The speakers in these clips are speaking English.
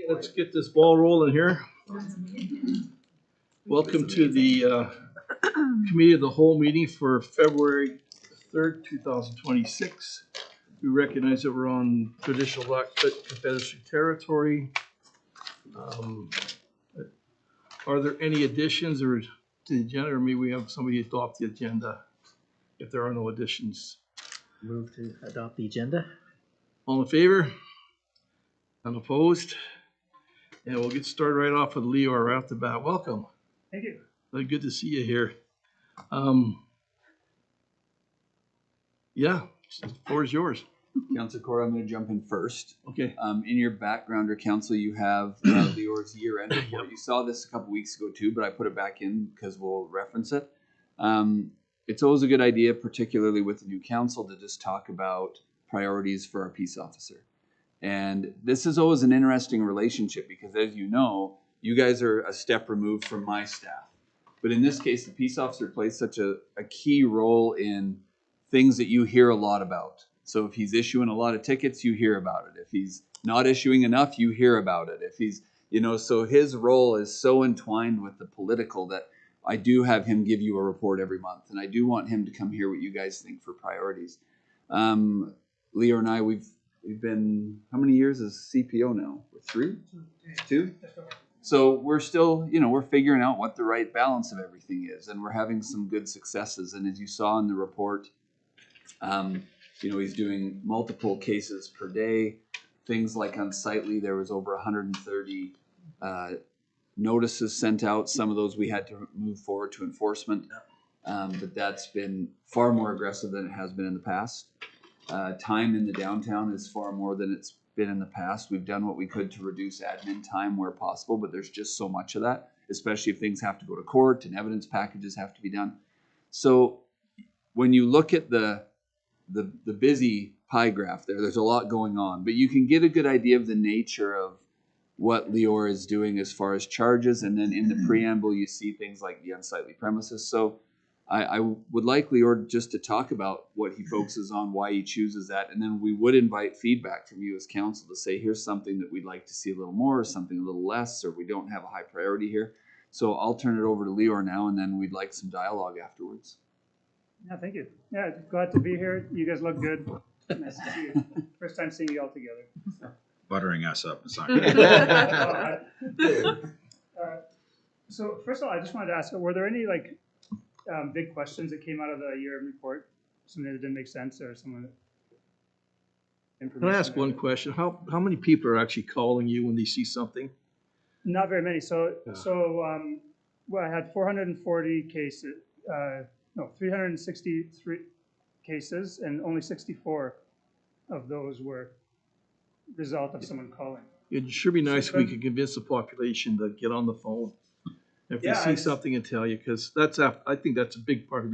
Let's get this ball rolling here. Welcome to the Committee of the Whole meeting for February 3rd, 2026. We recognize that we're on traditional Black Confederacy territory. Are there any additions or to the agenda, or maybe we have somebody adopt the agenda if there are no additions? Move to adopt the agenda. All in favor? Unopposed? And we'll get started right off with Leo right off the bat. Welcome. Thank you. Good to see you here. Yeah, the floor is yours. Councillor Cora, I'm going to jump in first. Okay. In your backgrounder, Council, you have Leor's year-end report. You saw this a couple weeks ago too, but I put it back in because we'll reference it. It's always a good idea, particularly with the new council, to just talk about priorities for our peace officer. And this is always an interesting relationship because, as you know, you guys are a step removed from my staff. But in this case, the peace officer plays such a key role in things that you hear a lot about. So if he's issuing a lot of tickets, you hear about it. If he's not issuing enough, you hear about it. If he's, so his role is so entwined with the political that I do have him give you a report every month. And I do want him to come hear what you guys think for priorities. Leo and I, we've been, how many years as CPO now? 3? 2? So we're still, we're figuring out what the right balance of everything is. And we're having some good successes. And as you saw in the report, he's doing multiple cases per day. Things like unsightly, there was over 130 notices sent out. Some of those we had to move forward to enforcement. But that's been far more aggressive than it has been in the past. Time in the downtown is far more than it's been in the past. We've done what we could to reduce admin time where possible, but there's just so much of that, especially if things have to go to court and evidence packages have to be done. So when you look at the busy pie graph there's a lot going on, but you can get a good idea of the nature of what Leor is doing as far as charges. And then in the preamble, you see things like the unsightly premises. So I would like Leor just to talk about what he focuses on, why he chooses that. And then we would invite feedback from you as council to say, here's something that we'd like to see a little more, or something a little less, or we don't have a high priority here. So I'll turn it over to Leor now, and then we'd like some dialogue afterwards. Yeah, thank you. Yeah, glad to be here. You guys look good. Nice to see you. First time seeing you all together. So. Buttering us up. It's not good. So first of all, I just wanted to ask, were there any big questions that came out of the year report? Something that didn't make sense, or someone? Can I ask one question? How many people are actually calling you when they see something? Not very many. So I had 440 cases. 363 cases, and only 64 of those were result of someone calling. It'd sure be nice if we could convince the population to get on the phone if they see something and tell you, because I think that's a big part of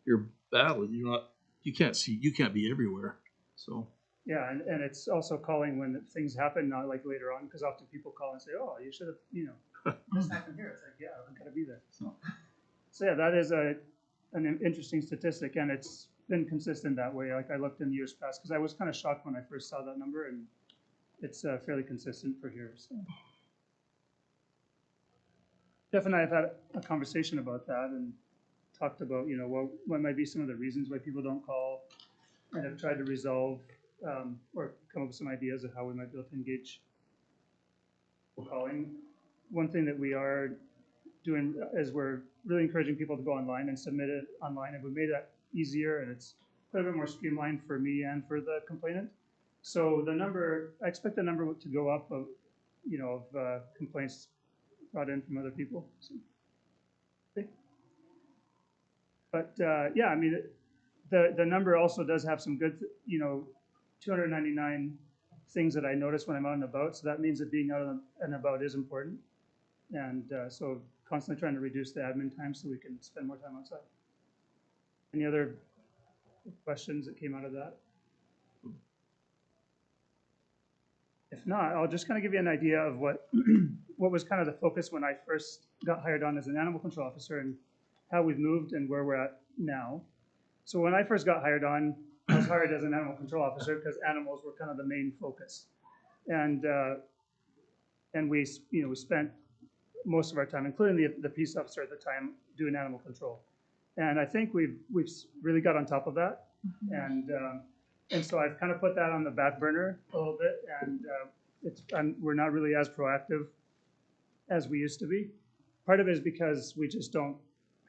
your battle. You can't be everywhere. So yeah, and it's also calling when things happen, not like later on, because often people call and say, "Oh, you should have, this happened here." It's like, yeah, I've got to be there. So yeah, that is an interesting statistic, and it's been consistent that way. Like I looked in the years past, because I was kind of shocked when I first saw that number, and it's fairly consistent for here. So Jeff and I have had a conversation about that and talked about, what might be some of the reasons why people don't call, and have tried to resolve or come up with some ideas of how we might be able to engage calling. One thing that we are doing is we're really encouraging people to go online and submit it online, and we made that easier, and it's quite a bit more streamlined for me and for the complainant. So I expect the number to go up of complaints brought in from other people. So, okay. But yeah, I mean, the number also does have some good, 299 things that I notice when I'm out and about. So that means that being out and about is important, and so constantly trying to reduce the admin time so we can spend more time outside. Any other questions that came out of that? If not, I'll just kind of give you an idea of what was kind of the focus when I first got hired on as an animal control officer, and how we've moved and where we're at now. So when I first got hired on, I was hired as an animal control officer because animals were kind of the main focus. And and we spent most of our time, including the peace officer at the time, doing animal control. And I think we've really got on top of that, and so I've kind of put that on the back burner a little bit, and we're not really as proactive as we used to be. Part of it is because we just don't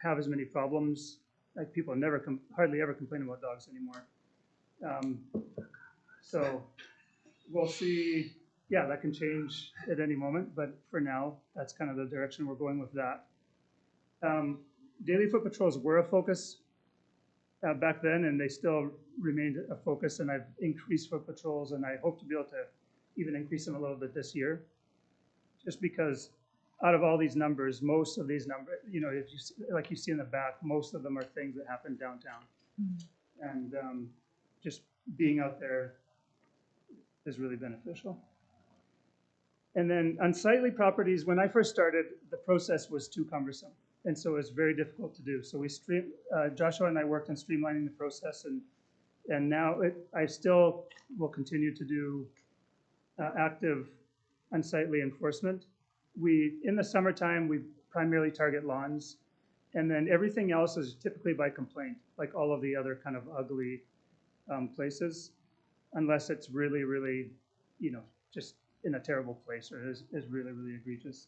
have as many problems. Like people hardly ever complain about dogs anymore. So we'll see. Yeah, that can change at any moment, but for now, that's kind of the direction we're going with that. Daily foot patrols were a focus back then, and they still remained a focus, and I've increased foot patrols, and I hope to be able to even increase them a little bit this year, just because out of all these numbers, most of these numbers, if you see in the back, most of them are things that happen downtown. And just being out there is really beneficial. And then unsightly properties, when I first started, the process was too cumbersome. And so it was very difficult to do. So Joshua and I worked on streamlining the process, and now I still will continue to do active unsightly enforcement. In the summertime, we primarily target lawns, and then everything else is typically by complaint, like all of the other kind of ugly places, unless it's really, really, just in a terrible place or is really, really egregious.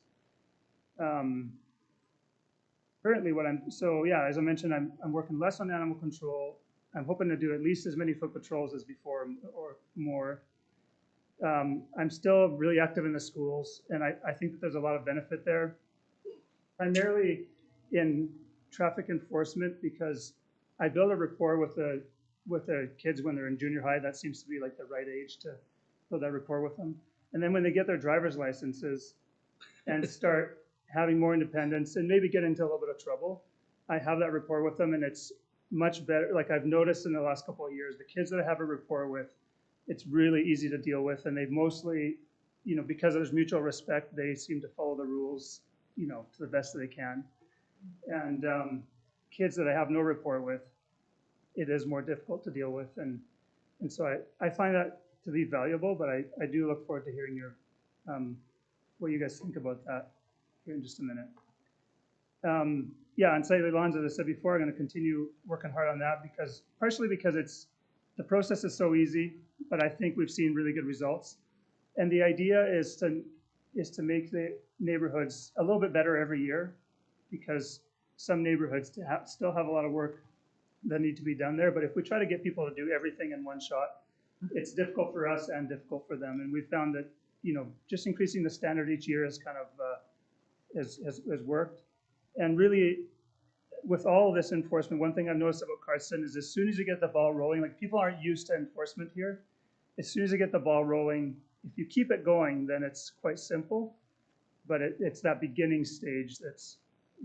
Currently, as I mentioned, I'm working less on animal control. I'm hoping to do at least as many foot patrols as before or more. I'm still really active in the schools, and I think that there's a lot of benefit there, primarily in traffic enforcement, because I build a rapport with the kids when they're in junior high. That seems to be like the right age to build that rapport with them. And then when they get their driver's licenses and start having more independence and maybe get into a little bit of trouble, I have that rapport with them, and it's much better. Like I've noticed in the last couple of years, the kids that I have a rapport with, it's really easy to deal with, and they've mostly, because there's mutual respect, they seem to follow the rules, to the best that they can. And kids that I have no rapport with, it is more difficult to deal with, and so I find that to be valuable, but I do look forward to hearing what you guys think about that here in just a minute. Unsightly lawns, as I said before, I'm going to continue working hard on that partially because the process is so easy, but I think we've seen really good results. And the idea is to make the neighborhoods a little bit better every year, because some neighborhoods still have a lot of work that need to be done there. But if we try to get people to do everything in one shot, it's difficult for us and difficult for them. And we found that just increasing the standard each year has kind of has worked. And really, with all of this enforcement, one thing I've noticed about Cardston is as soon as you get the ball rolling, like people aren't used to enforcement here. As soon as you get the ball rolling, if you keep it going, then it's quite simple. But it's that beginning stage that's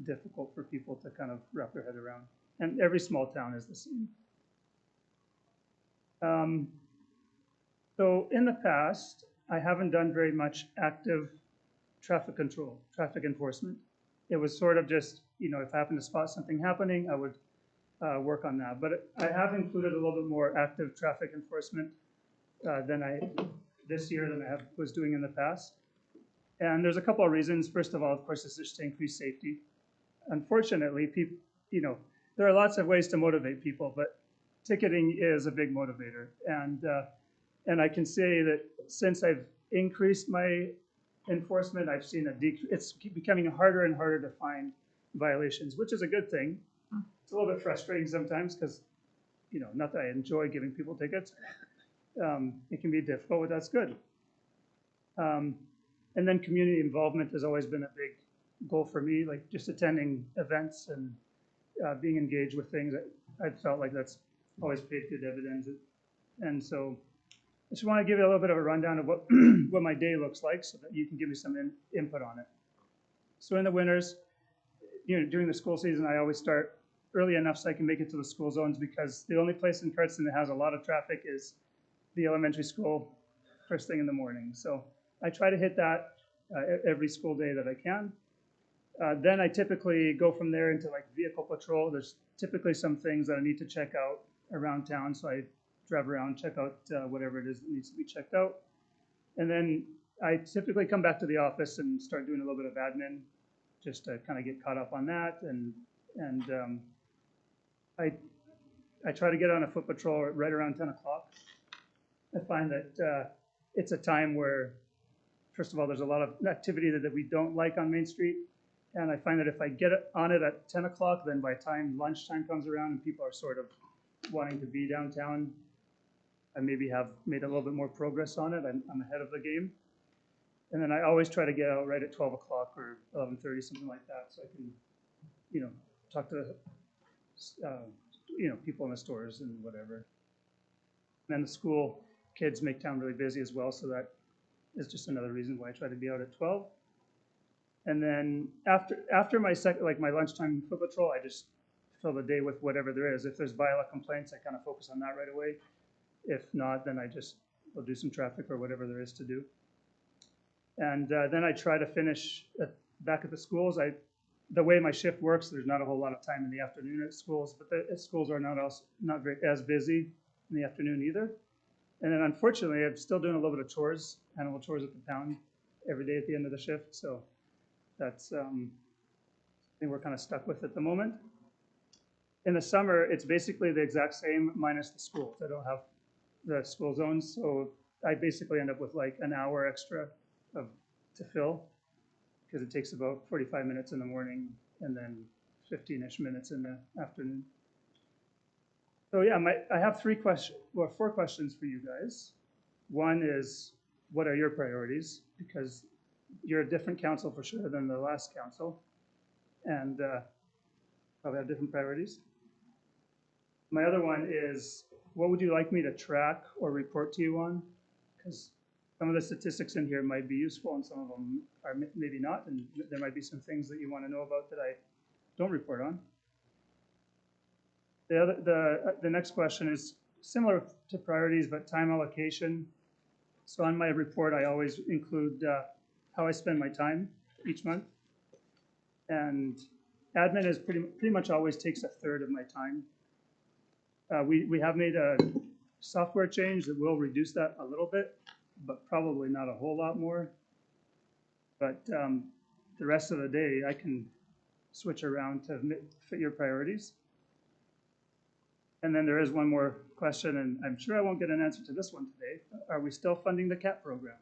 difficult for people to kind of wrap their head around. And every small town is the same. So in the past, I haven't done very much active traffic control, traffic enforcement. It was sort of just, if I happened to spot something happening, I would work on that. But I have included a little bit more active traffic enforcement this year than I was doing in the past. And there's a couple of reasons. First of all, of course, is just to increase safety. Unfortunately, people, there are lots of ways to motivate people, but ticketing is a big motivator. And I can say that since I've increased my enforcement, I've seen a decrease. It's becoming harder and harder to find violations, which is a good thing. It's a little bit frustrating sometimes because, not that I enjoy giving people tickets. It can be difficult, but that's good. And then community involvement has always been a big goal for me, like just attending events and being engaged with things. I've felt like that's always paid good dividends. And so I just want to give you a little bit of a rundown of what what my day looks like so that you can give me some input on it. So in the winters, during the school season, I always start early enough so I can make it to the school zones, because the only place in Cardston that has a lot of traffic is the elementary school first thing in the morning. So I try to hit that every school day that I can. Then I typically go from there into like vehicle patrol. There's typically some things that I need to check out around town, so I drive around, check out whatever it is that needs to be checked out. And then I typically come back to the office and start doing a little bit of admin, just to kind of get caught up on that. And I try to get on a foot patrol right around 10 o'clock. I find that it's a time where, first of all, there's a lot of activity that we don't like on Main Street. And I find that if I get on it at 10 o'clock, then by the time lunchtime comes around and people are sort of wanting to be downtown, I maybe have made a little bit more progress on it. I'm ahead of the game. And then I always try to get out right at 12 o'clock or 11:30, something like that, so I can, talk to, people in the stores and whatever. And then the school kids make town really busy as well, so that is just another reason why I try to be out at 12. And then after my my lunchtime foot patrol, I just fill the day with whatever there is. If there's Viola complaints, I kind of focus on that right away. If not, then I'll do some traffic or whatever there is to do. And then I try to finish back at the schools. The way my shift works, there's not a whole lot of time in the afternoon at schools, but the schools are not as busy in the afternoon either. And then unfortunately, I'm still doing a little bit of chores, animal chores at the pound every day at the end of the shift. So that's something we're kind of stuck with at the moment. In the summer, it's basically the exact same minus the schools. I don't have the school zones, so I basically end up with like an hour extra to fill, because it takes about 45 minutes in the morning and then 15-ish minutes in the afternoon. So yeah, I have 4 questions for you guys. One is, what are your priorities? Because you're a different council for sure than the last council, and probably have different priorities. My other one is, what would you like me to track or report to you on? Because some of the statistics in here might be useful and some of them are maybe not, and there might be some things that you want to know about that I don't report on. The next question is similar to priorities, but time allocation. So on my report, I always include how I spend my time each month. And admin is pretty much always takes a third of my time. We have made a software change that will reduce that a little bit, but probably not a whole lot more. But the rest of the day, I can switch around to fit your priorities. And then there is one more question, and I'm sure I won't get an answer to this one today. Are we still funding the CAP program?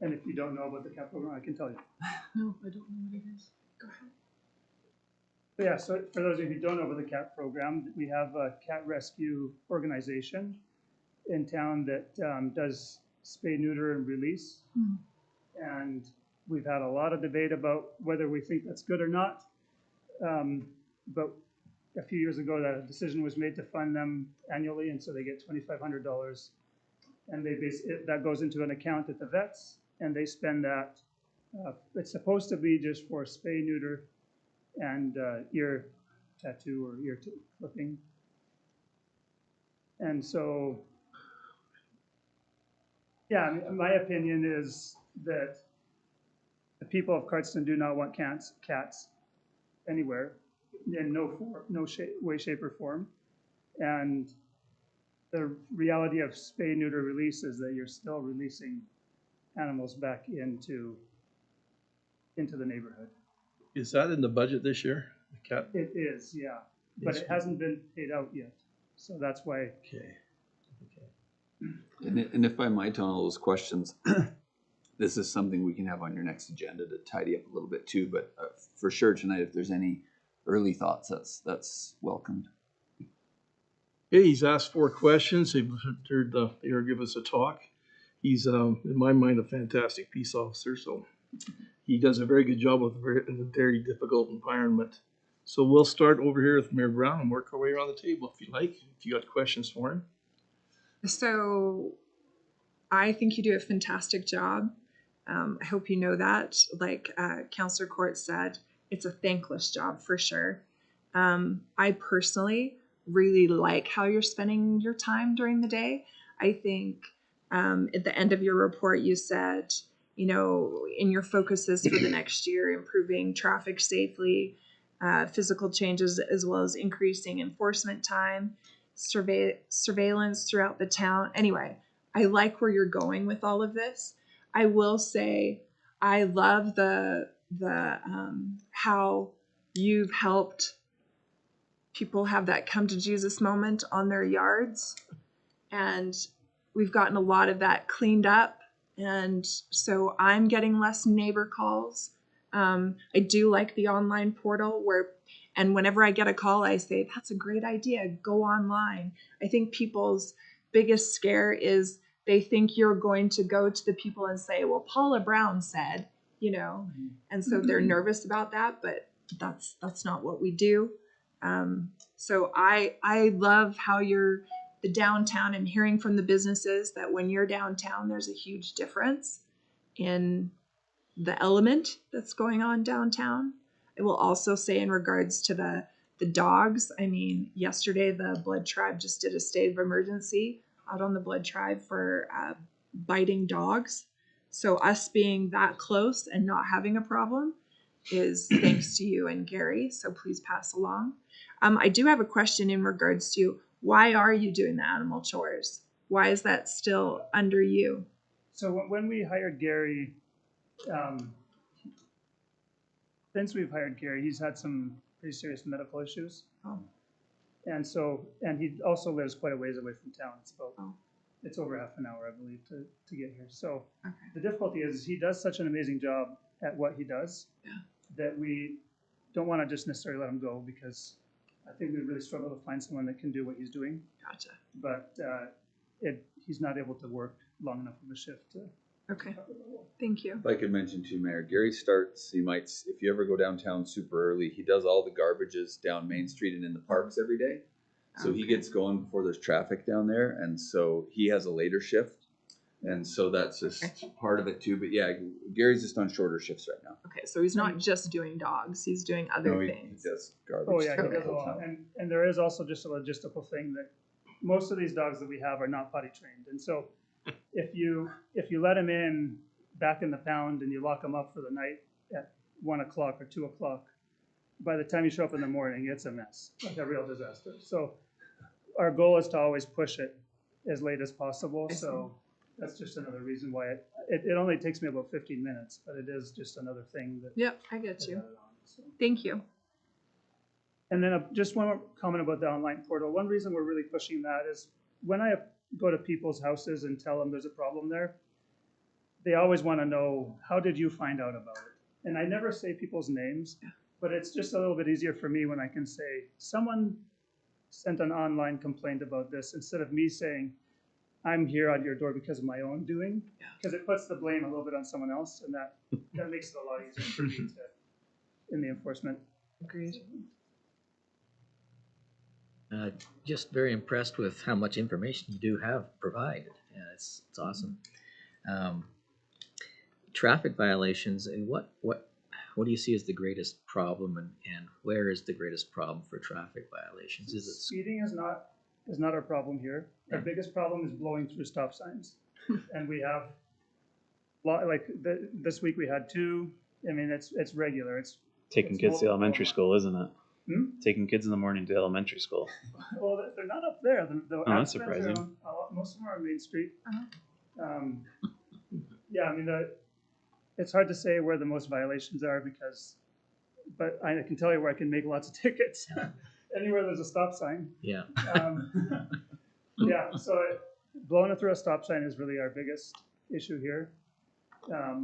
And if you don't know about the CAP program, I can tell you. No, I don't know what it is. Go ahead. Yeah, so for those of you who don't know about the CAT program, we have a cat rescue organization in town that does spay, neuter, and release. And we've had a lot of debate about whether we think that's good or not. But a few years ago, that decision was made to fund them annually, and so they get $2,500. And that goes into an account at the vets, and they spend that. It's supposed to be just for spay, neuter, and ear tattoo or ear clipping. And so, yeah, my opinion is that the people of Cardston do not want cats anywhere in no way, shape, or form. And the reality of spay, neuter, release is that you're still releasing animals back into the neighborhood. Is that in the budget this year? The cat? It is, yeah, but it hasn't been paid out yet, so that's why. Okay. And if I might, on all those questions, this is something we can have on your next agenda to tidy up a little bit too. But for sure tonight, if there's any early thoughts, that's welcomed. Yeah, he's asked 4 questions. He heard the mayor give us a talk. He's, in my mind, a fantastic peace officer. So he does a very good job with a very difficult environment. So we'll start over here with Mayor Brown and work our way around the table if you like. If you got questions for him. So I think you do a fantastic job. I hope you know that. Like Councillor Court said, it's a thankless job for sure. I personally really like how you're spending your time during the day. I think at the end of your report, you said, in your focuses for the next year, improving traffic safely, physical changes, as well as increasing enforcement time, surveillance throughout the town. Anyway, I like where you're going with all of this. I will say I love the how you've helped people have that come to Jesus moment on their yards, and we've gotten a lot of that cleaned up, and so I'm getting less neighbor calls. I do like the online portal and whenever I get a call, I say, that's a great idea, go online. I think people's biggest scare is they think you're going to go to the people and say, well, Paula Brown said, and so they're nervous about that, but that's not what we do. So I love how you're the downtown and hearing from the businesses that when you're downtown, there's a huge difference in the element that's going on downtown. I will also say in regards to the dogs, I mean, yesterday the Blood Tribe just did a state of emergency out on the Blood Tribe for biting dogs. So us being that close and not having a problem is thanks to you and Gary. So please pass along. I do have a question in regards to why are you doing the animal chores? Why is that still under you? So when we hired Gary, since we've hired Gary, he's had some pretty serious medical issues. Oh. And he also lives quite a ways away from town. So Oh. it's over half an hour, I believe, to get here. So Okay. the difficulty is he does such an amazing job at what he does that we don't want to just necessarily let him go, because I think we really struggle to find someone that can do what he's doing. Gotcha. But he's not able to work long enough of a shift to Okay. cover the role. Thank you. If I could mention too, Mayor, Gary starts, if you ever go downtown super early, he does all the garbages down Main Street and in the parks every day. So he Okay. gets going before there's traffic down there, and so he has a later shift. And so that's just part of it too. But yeah, Gary's just on shorter shifts right now. Okay, so he's not just doing dogs; he's doing other No, he things. does garbage. Oh yeah, he Okay. does a lot. And there is also just a logistical thing that most of these dogs that we have are not potty trained. And so if you let him in back in the pound and you lock him up for the night at 1 o'clock or 2 o'clock, by the time you show up in the morning, it's a mess, like a real disaster. So our goal is to always push it as late as possible. So that's just another reason why it only takes me about 15 minutes, but it is just another thing that. Yep, I get you. added on, so. Thank you. And then just one more comment about the online portal. One reason we're really pushing that is when I go to people's houses and tell them there's a problem there, they always want to know, how did you find out about it? And I never say people's names, but it's just a little bit easier for me when I can say, someone sent an online complaint about this, instead of me saying, I'm here on your door because of my own doing, because it puts the blame a little bit on someone else, and that makes it a lot easier for me in the enforcement. Agreed. Just very impressed with how much information you do have provided. Yeah, it's awesome. Traffic violations, and what do you see as the greatest problem, and where is the greatest problem for traffic violations? Is it Speeding is not our problem here. Our biggest problem is blowing through stop signs, and we have this week we had 2. I mean, it's regular. It's Taking kids to elementary school, isn't it? Taking kids in the morning to elementary school. Well, they're not up there. The that's accidents are surprising. most of them are on Main Street. Uh-huh. Yeah, I mean, it's hard to say where the most violations are but I can tell you where I can make lots of tickets. Anywhere there's a stop sign. yeah. Yeah, so blowing it through a stop sign is really our biggest issue here. I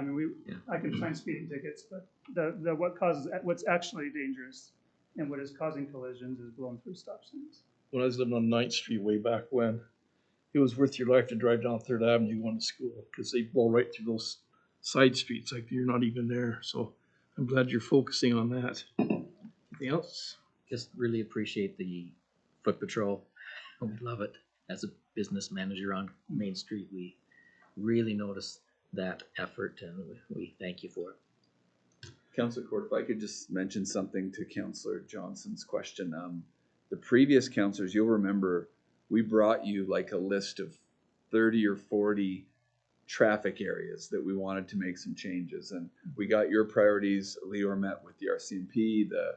mean, I can find speeding tickets, but what's actually dangerous and what is causing collisions is blowing through stop signs. When I was living on 9th Street way back when, it was worth your life to drive down 3rd Avenue going to school, because they blow right through those side streets like you're not even there. So I'm glad you're focusing on that. Anything else? Just really appreciate the foot patrol. We love it. As a business manager on Main Street, we really notice that effort, and we thank you for it. Councilor Court, if I could just mention something to Councilor Johnson's question. The previous councilors, you'll remember, we brought you like a list of 30 or 40 traffic areas that we wanted to make some changes, and we got your priorities. Leor met with the RCMP, the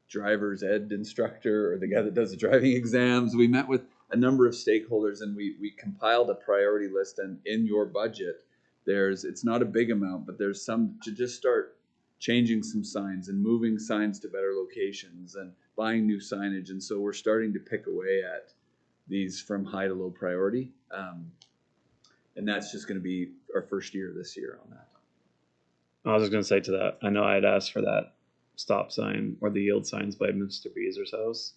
driver's ed instructor or the guy that does the driving exams. We met with a number of stakeholders, and we compiled a priority list. And in your budget, it's not a big amount, but there's some to just start changing some signs and moving signs to better locations and buying new signage. And so we're starting to pick away at these from high to low priority. And that's just going to be our first year this year on that. I was just going to say to that, I know I had asked for that stop sign or the yield signs by Mr. Beezer's house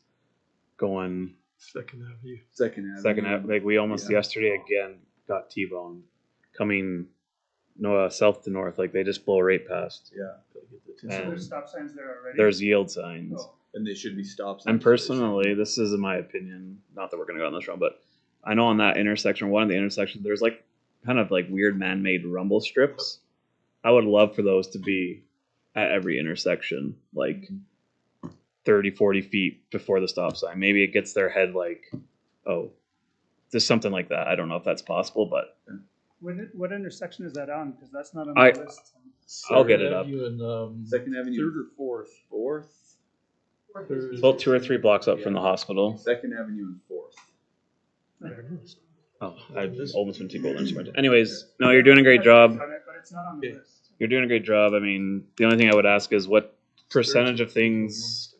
going Second Avenue. second half. Like we almost yesterday again got T-boned coming south to north. Like they just blow right past. Yeah. So there's stop signs there already? There's yield signs. Oh. And they should be stop signs. And personally, this is my opinion, not that we're going to go on this wrong, but I know on that intersection, one of the intersections, there's like kind of like weird man-made rumble strips. I would love for those to be at every intersection, like 30, 40 feet before the stop sign. Maybe it gets their head like, oh, just something like that. I don't know if that's possible, but What intersection is that on? Because that's not on I- the list. I'll get it up. And, Second Avenue. Third or fourth? Fourth. It's about 2 or 3 blocks up from the hospital. Second Avenue and Fourth. Oh, I've almost been too golden. Anyways, no, you're doing a great job. But it's not on the list. You're doing a great job. I mean, the only thing I would ask is what percentage of things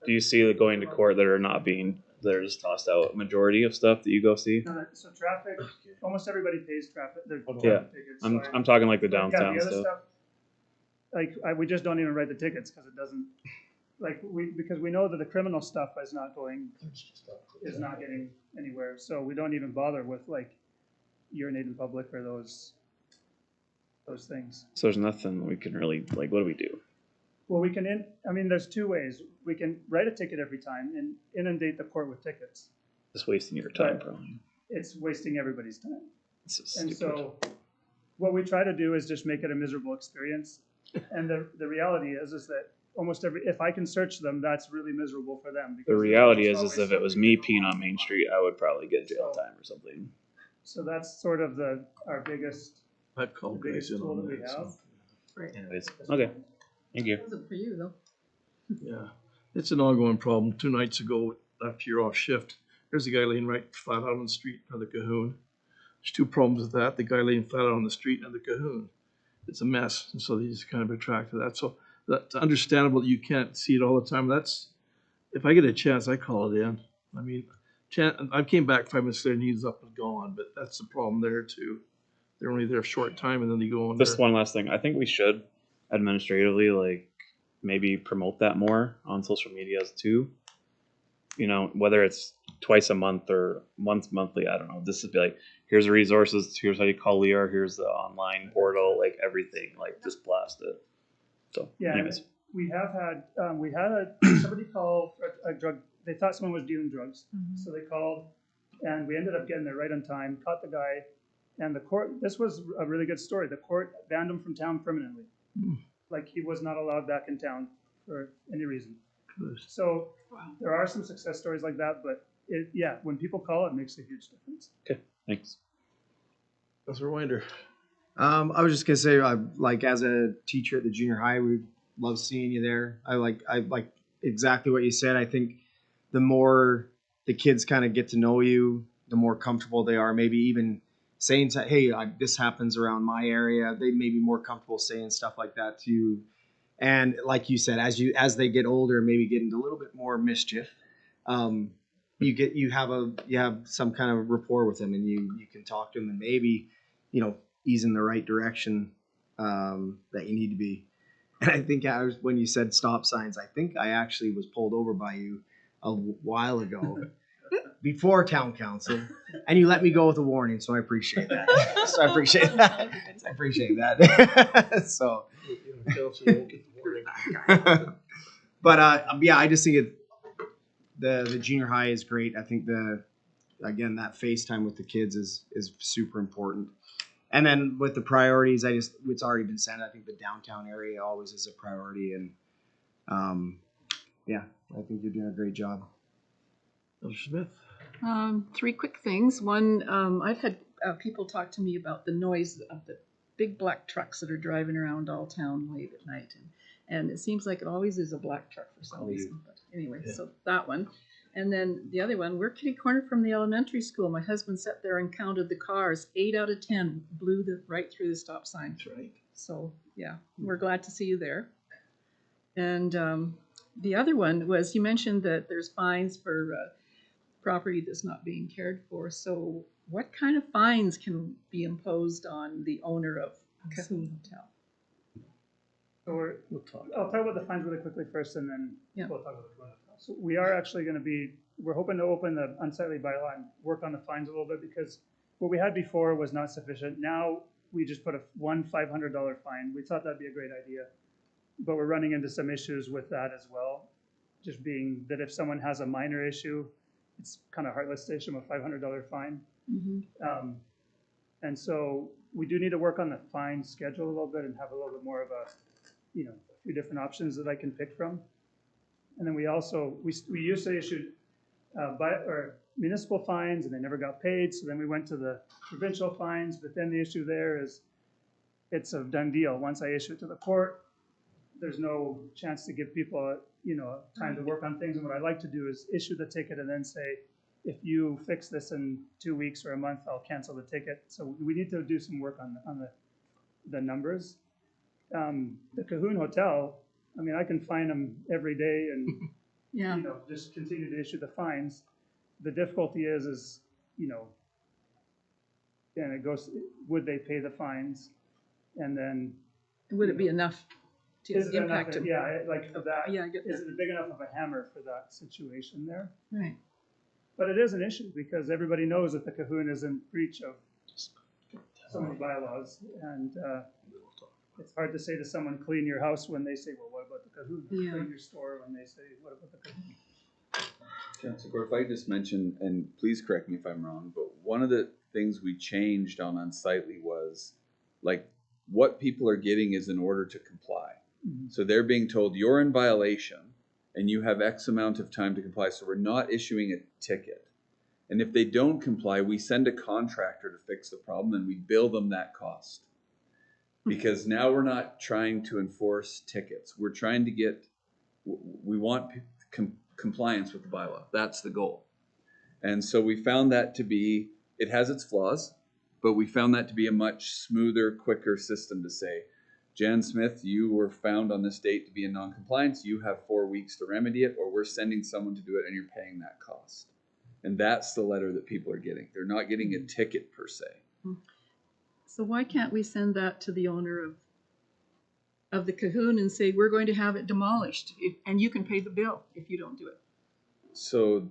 do you see going to court that are not being, that are just tossed out? Majority of stuff that you go see? No, so traffic, almost everybody pays traffic. Their Yeah. traffic tickets. So I'm talking like the yeah, downtown the other stuff. like we just don't even write the tickets because it doesn't, because we know that the criminal stuff is not getting anywhere. So we don't even bother with like urinate in public or those things. So there's nothing we can really, like, what do we do? Well, there's two ways. We can write a ticket every time and inundate the court with tickets. Just wasting your time, But- probably. It's wasting everybody's time. It's just And stupid. so what we try to do is just make it a miserable experience. And the reality is that almost if I can search them, that's really miserable for them. The because reality there's is always if it was me peeing on Main Street, I would probably get jail time or something. So that's sort of our biggest I've called The biggest guys in tool on that we that. have. So, Anyways, okay. Thank you. Wasn't for you though. yeah, it's an ongoing problem. 2 nights ago, after you're off shift, there's a guy laying right flat out on the street on the Cahoon. There's 2 problems with that. The guy laying flat out on the street and the Cahoon. It's a mess. And so they just kind of attract to that. So that's understandable that you can't see it all the time. If I get a chance, I call it in. I mean, I came back 5 minutes later and he's up and gone, but that's the problem there too. They're only there a short time and then they go on Just there. one last thing. I think we should administratively, like, maybe promote that more on social medias too. You know, whether it's twice a month or once monthly, I don't know. This would be like, here's the resources, here's how you call Lear, here's the online portal, like everything, like just blast it. So, Yeah, anyways, we had somebody call a drug. They thought someone was dealing drugs, so they called, and we ended up getting there right on time. Caught the guy, and the court. This was a really good story. The court banned him from town permanently, like he was not allowed back in town for any reason. Good. So there are some success stories like that, but when people call, it makes a huge difference. thanks. That's a reminder. I was just gonna say, like as a teacher at the junior high, we love seeing you there. I like exactly what you said. I think the more the kids kind of get to know you, the more comfortable they are. Maybe even saying, "Hey, this happens around my area." They may be more comfortable saying stuff like that to you. And like you said, as they get older, maybe get into a little bit more mischief, you have some kind of rapport with them, and you can talk to them, and maybe ease in the right direction that you need to be. And I think when you said stop signs, I think I actually was pulled over by you a while ago before town council, and you let me go with a warning, so I appreciate that. So So, but I just think the junior high is great. I think that FaceTime with the kids is super important. And then with the priorities, it's already been said. I think the downtown area always is a priority, and I think you're doing a great job. Smith. 3 quick things. One, I've had people talk to me about the noise of the big black trucks that are driving around all town late at night, And it seems like it always is a black truck for some reason, but anyway, Yeah. so that one. And then the other one, we're kitty corner from the elementary school. My husband sat there and counted the cars. 8 out of 10 blew right through the stop sign. That's right. So, yeah, we're glad to see you there. And the other one was, you mentioned that there's fines for property that's not being cared for. So what kind of fines can be imposed on the owner of Cahoon Hotel? So We'll talk. I'll talk about the fines really quickly first, and then Yeah. we'll talk about the Corona. So we are actually going to we're hoping to open the unsightly bylaw and work on the fines a little bit, because what we had before was not sufficient. Now we just put one $500 fine. We thought that'd be a great idea, but we're running into some issues with that as well. Just being that if someone has a minor issue, it's kind of heartless to issue them a $500 fine. Mm-hmm. And so we do need to work on the fine schedule a little bit and have a little bit more of a few different options that I can pick from. And then we also, we used to issue municipal fines, and they never got paid. So then we went to the provincial fines, but then the issue there is it's a done deal. Once I issue it to the court, there's no chance to give people time to work on things. And what I like to do is issue the ticket and then say, if you fix this in 2 weeks or a month, I'll cancel the ticket. So we need to do some work on the numbers. The Cahoon Hotel, I mean, I can fine them every day and Yeah. just continue to issue the fines. The difficulty is and it goes, would they pay the fines? And then Would it be enough to is it enough? impact them? Yeah, like for that, Yeah, I get is that. it big enough of a hammer for that situation there? Right. But it is an issue because everybody knows that the Cahoon is in breach of so many bylaws, and it's hard to say to someone, clean your house, when they say, well, what about the Cahoon? Or Yeah. clean your store, when they say, what about the Cahoon? Councilor Gore, if I just mention, and please correct me if I'm wrong, but one of the things we changed on Unsightly was, like, what people are getting is an order to comply. Mm-hmm. So they're being told, you're in violation, and you have X amount of time to comply, so we're not issuing a ticket. And if they don't comply, we send a contractor to fix the problem, and we bill them that cost. Because now we're not trying to enforce tickets. We're trying to we want compliance with the bylaw. That's the goal. And so we found that to be, it has its flaws, but we found that to be a much smoother, quicker system to say, Jan Smith, you were found on this date to be in non-compliance. You have 4 weeks to remedy it, or we're sending someone to do it and you're paying that cost. And that's the letter that people are getting. They're not getting a ticket per se. So why can't we send that to the owner of the Cahoon and say, we're going to have it demolished, and you can pay the bill if you don't do it? So,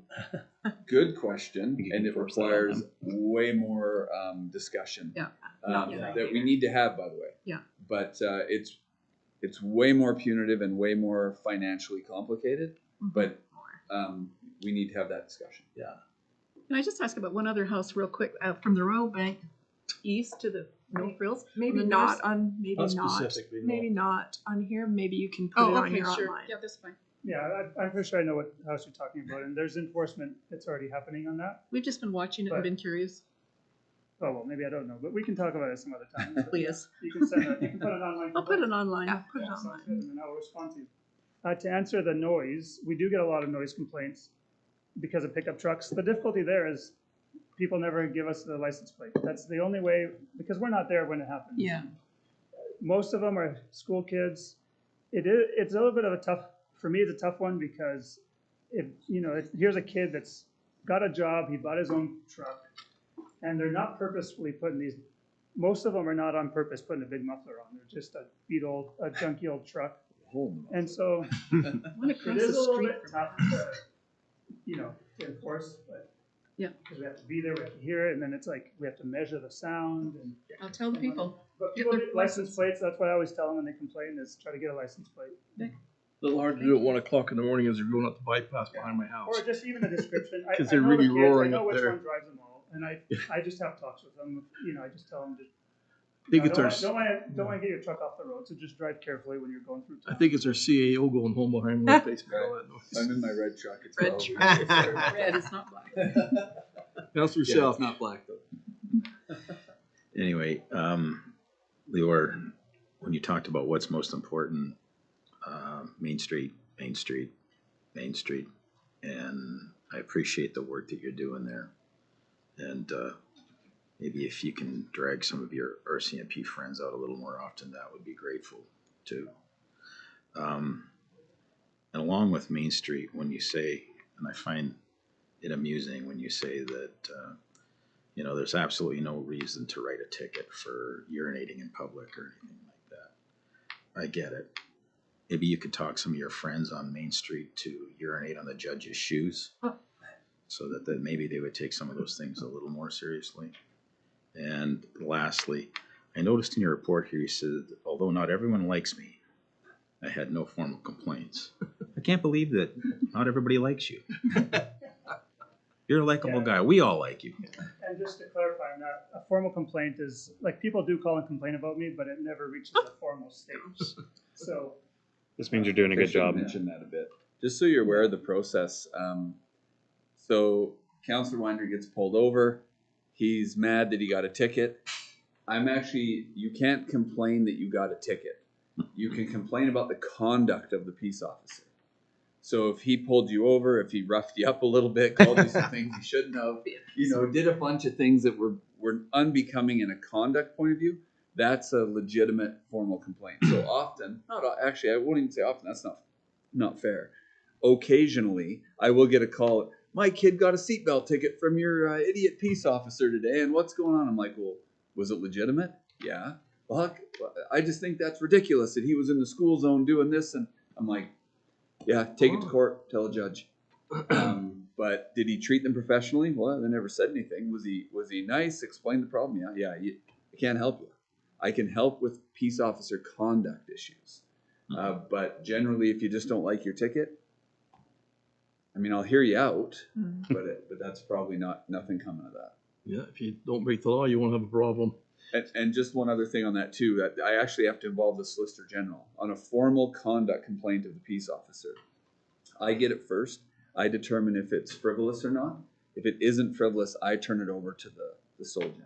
good question, You and can it force that on requires them. way more discussion. Yeah. Yeah. That we need to have, by the way. Yeah. But it's way more punitive and way more financially complicated. But we need to have that discussion. Can I just ask about one other house real quick, from the Royal Bank east to the No Frills? Maybe On the not north- on, maybe Not not, specifically, no. maybe not on here. Maybe you can put it Oh, on okay, here sure. online. Yeah, that's fine. Yeah, I'm pretty sure I know what house you're talking about, and there's enforcement that's already happening on that. We've just been watching it and But- been curious. Oh, well, maybe I don't know, but we can talk about it some other time. But Please. You can put it online. I'll put it online. Yeah, put it Sounds online. good, and then I'll respond to you. To answer the noise, we do get a lot of noise complaints because of pickup trucks. The difficulty there is people never give us the license plate. That's the only way, because we're not there when it happens. Yeah. Most of them are school kids. It's a little bit of a tough, for me, it's a tough one because here's a kid that's got a job, he bought his own truck, and they're not purposefully putting most of them are not on purpose putting a big muffler on. They're just a junky old truck. And so Went it across is a the little street. bit tough to enforce, but Yeah. because we have to be there, we have to hear it, and then it's like we have to measure the sound. And I'll tell the people. but Get people their get license plates. That's what I always tell them when they complain is try to get a license plate, A little hard to do at 1 o'clock in the morning as they're going up the bypass behind my house. or just even a description. 'Cause I they're know the really kids, roaring I know up which there. one drives them all, and I just have talks with them. I just tell them just. I think it's our, Don't want to get your truck off the road, so just drive carefully when you're going through I town. think it's our CAO going home behind my face. I'm Noise. in my red truck. It's Red well- truck. Red, it's not black. Councilor Yeah, South. it's not black though. Anyway, Leor, when you talked about what's most important, Main Street, Main Street, Main Street. And I appreciate the work that you're doing there. And maybe if you can drag some of your RCMP friends out a little more often, that would be grateful too. And along with Main Street, when you say, and I find it amusing when you say that, you know, there's absolutely no reason to write a ticket for urinating in public or anything like that. I get it. Maybe you could talk some of your friends on Main Street to urinate on the judge's shoes so that maybe they would take some of those things a little more seriously. And lastly, I noticed in your report here, you said, although not everyone likes me, I had no formal complaints. I can't believe that not everybody likes you. You're a likable guy. We all like you. And just to clarify on that, a formal complaint is, like, people do call and complain about me, but it never reaches a formal stage. So. This means you're doing a I good should job. mention that a bit, just so you're aware of the process. So Councillor Winder gets pulled over. He's mad that he got a ticket. You can't complain that you got a ticket. You can complain about the conduct of the peace officer. So if he pulled you over, if he roughed you up a little bit, called you some things you shouldn't have, did a bunch of things that were unbecoming in a conduct point of view, that's a legitimate formal complaint. So often, I won't even say often, that's not fair. Occasionally, I will get a call, my kid got a seatbelt ticket from your idiot peace officer today, and what's going on? I'm like, well, was it legitimate? Yeah. Well, I just think that's ridiculous that he was in the school zone doing this, and I'm like, yeah, take it to court, tell a judge. But did he treat them professionally? Well, they never said anything. Was he nice? Explain the problem? Yeah. I can't help you. I can help with peace officer conduct issues. But generally, if you just don't like your ticket, I mean, I'll hear you out, but that's probably nothing coming of that. Yeah, if you don't break the law, you won't have a problem. And just one other thing on that too, that I actually have to involve the Solicitor General on a formal conduct complaint of the peace officer. I get it first. I determine if it's frivolous or not. If it isn't frivolous, I turn it over to the Solgen,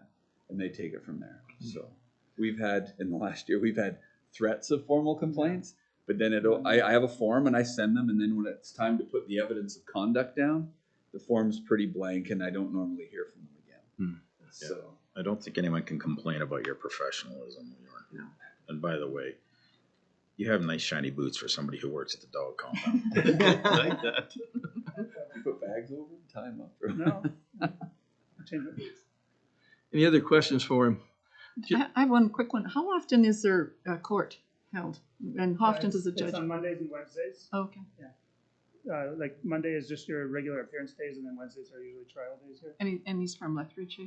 and they take it from there. So we've had, in the last year, we've had threats of formal complaints, but then I have a form and I send them, and then when it's time to put the evidence of conduct down, the form's pretty blank and I don't normally hear from them again. So I don't think anyone can complain about your professionalism. No. And by the way, you have nice shiny boots for somebody who works at the dog compound. I like that. You put bags over them, tie them up. No. Change it. Any other questions for him? I have one quick one. How often is there a court held? And how often does the judge? It's on Mondays and Wednesdays. Oh, okay. Like Monday is just your regular appearance days, and then Wednesdays are usually trial days here. And he's from Lethbridge, eh?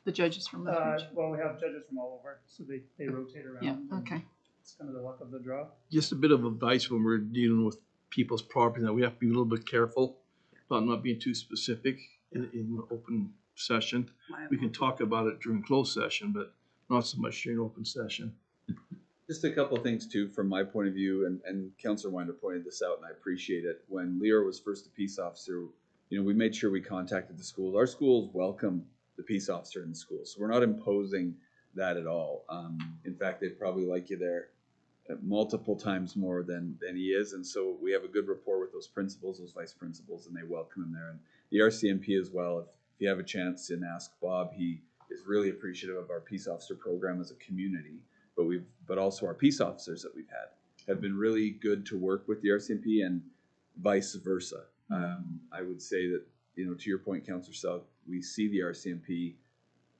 The judge is from Lethbridge. Well, we have judges from all over, so they rotate around. Yeah, okay. It's kind of the luck of the draw. Just a bit of advice when we're dealing with people's property, that we have to be a little bit careful about not being too specific in open session. We can talk about it during closed session, but not so much during open session. Just a couple of things too, from my point of view, and Councillor Winder pointed this out, and I appreciate it. When Leor was first a peace officer, we made sure we contacted the schools. Our schools welcome the peace officer in the school, so we're not imposing that at all. In fact, they'd probably like you there multiple times more than he is, and so we have a good rapport with those principals, those vice principals, and they welcome him there. And the RCMP as well, if you have a chance and ask Bob, he is really appreciative of our peace officer program as a community, but also our peace officers that we've had have been really good to work with the RCMP and vice versa. I would say that, to your point, Councillor South, we see the RCMP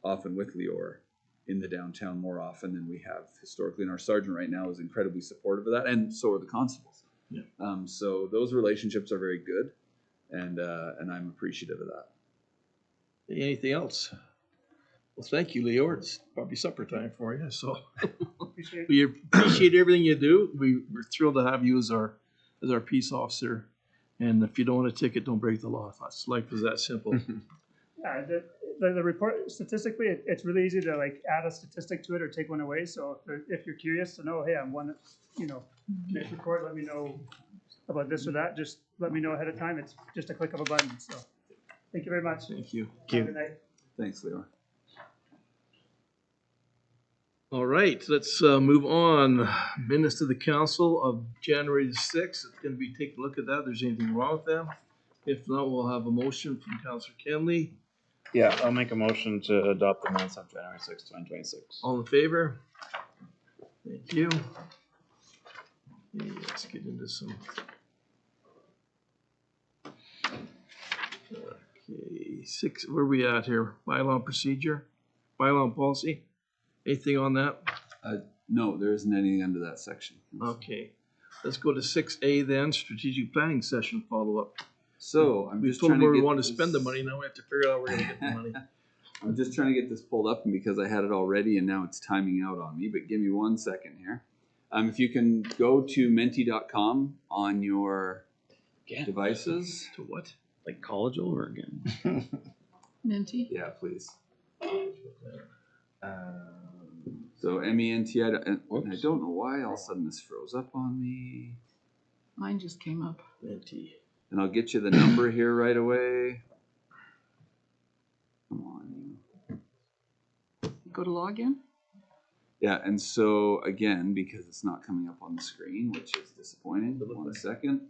often with Leor in the downtown more often than we have historically, and our sergeant right now is incredibly supportive of that, and so are the constables. Yeah. So those relationships are very good, and I'm appreciative of that. Anything else? Well, thank you, Leor. It's probably supper time for you, so we appreciate everything you do. We're thrilled to have you as our peace officer. And if you don't want a ticket, don't break the law. Life is that simple. Yeah, the report, statistically, it's really easy to add a statistic to it or take one away. So if you're curious to know, hey, I'm one, next report, let me know about this or that. Just let me know ahead of time. It's just a click of a button. So thank you very much. Thank you. Have a good night. Thanks, Leor. All right, let's move on. Minutes to the council of January the 6th. It's going to be taking a look at that. If there's anything wrong with them. If not, we'll have a motion from Councillor Kenley. Yeah, I'll make a motion to adopt the minutes of January 6th, 2026. All in favor? Thank you. Okay, let's get into some. Okay, 6, where are we at here? Bylaw and procedure? Bylaw and policy? Anything on that? No, there isn't anything under that section. Okay, let's go to 6A then, strategic planning session follow-up. So I'm We just told trying them where to we get want to this- spend the money, now we have to figure out where we're gonna get the money. I'm just trying to get this pulled up, and because I had it already and now it's timing out on me, but give me 1 second here. If you can go to menti.com on your Again, devices. To what? like college over again. Minty? Yeah, please. So MENT, and I don't know why all of a sudden this froze up on me. Mine just came up. Minty. And I'll get you the number here right away. Come on. Go to login? Yeah, and so again, because it's not coming up on the screen, which is disappointing. 1 second.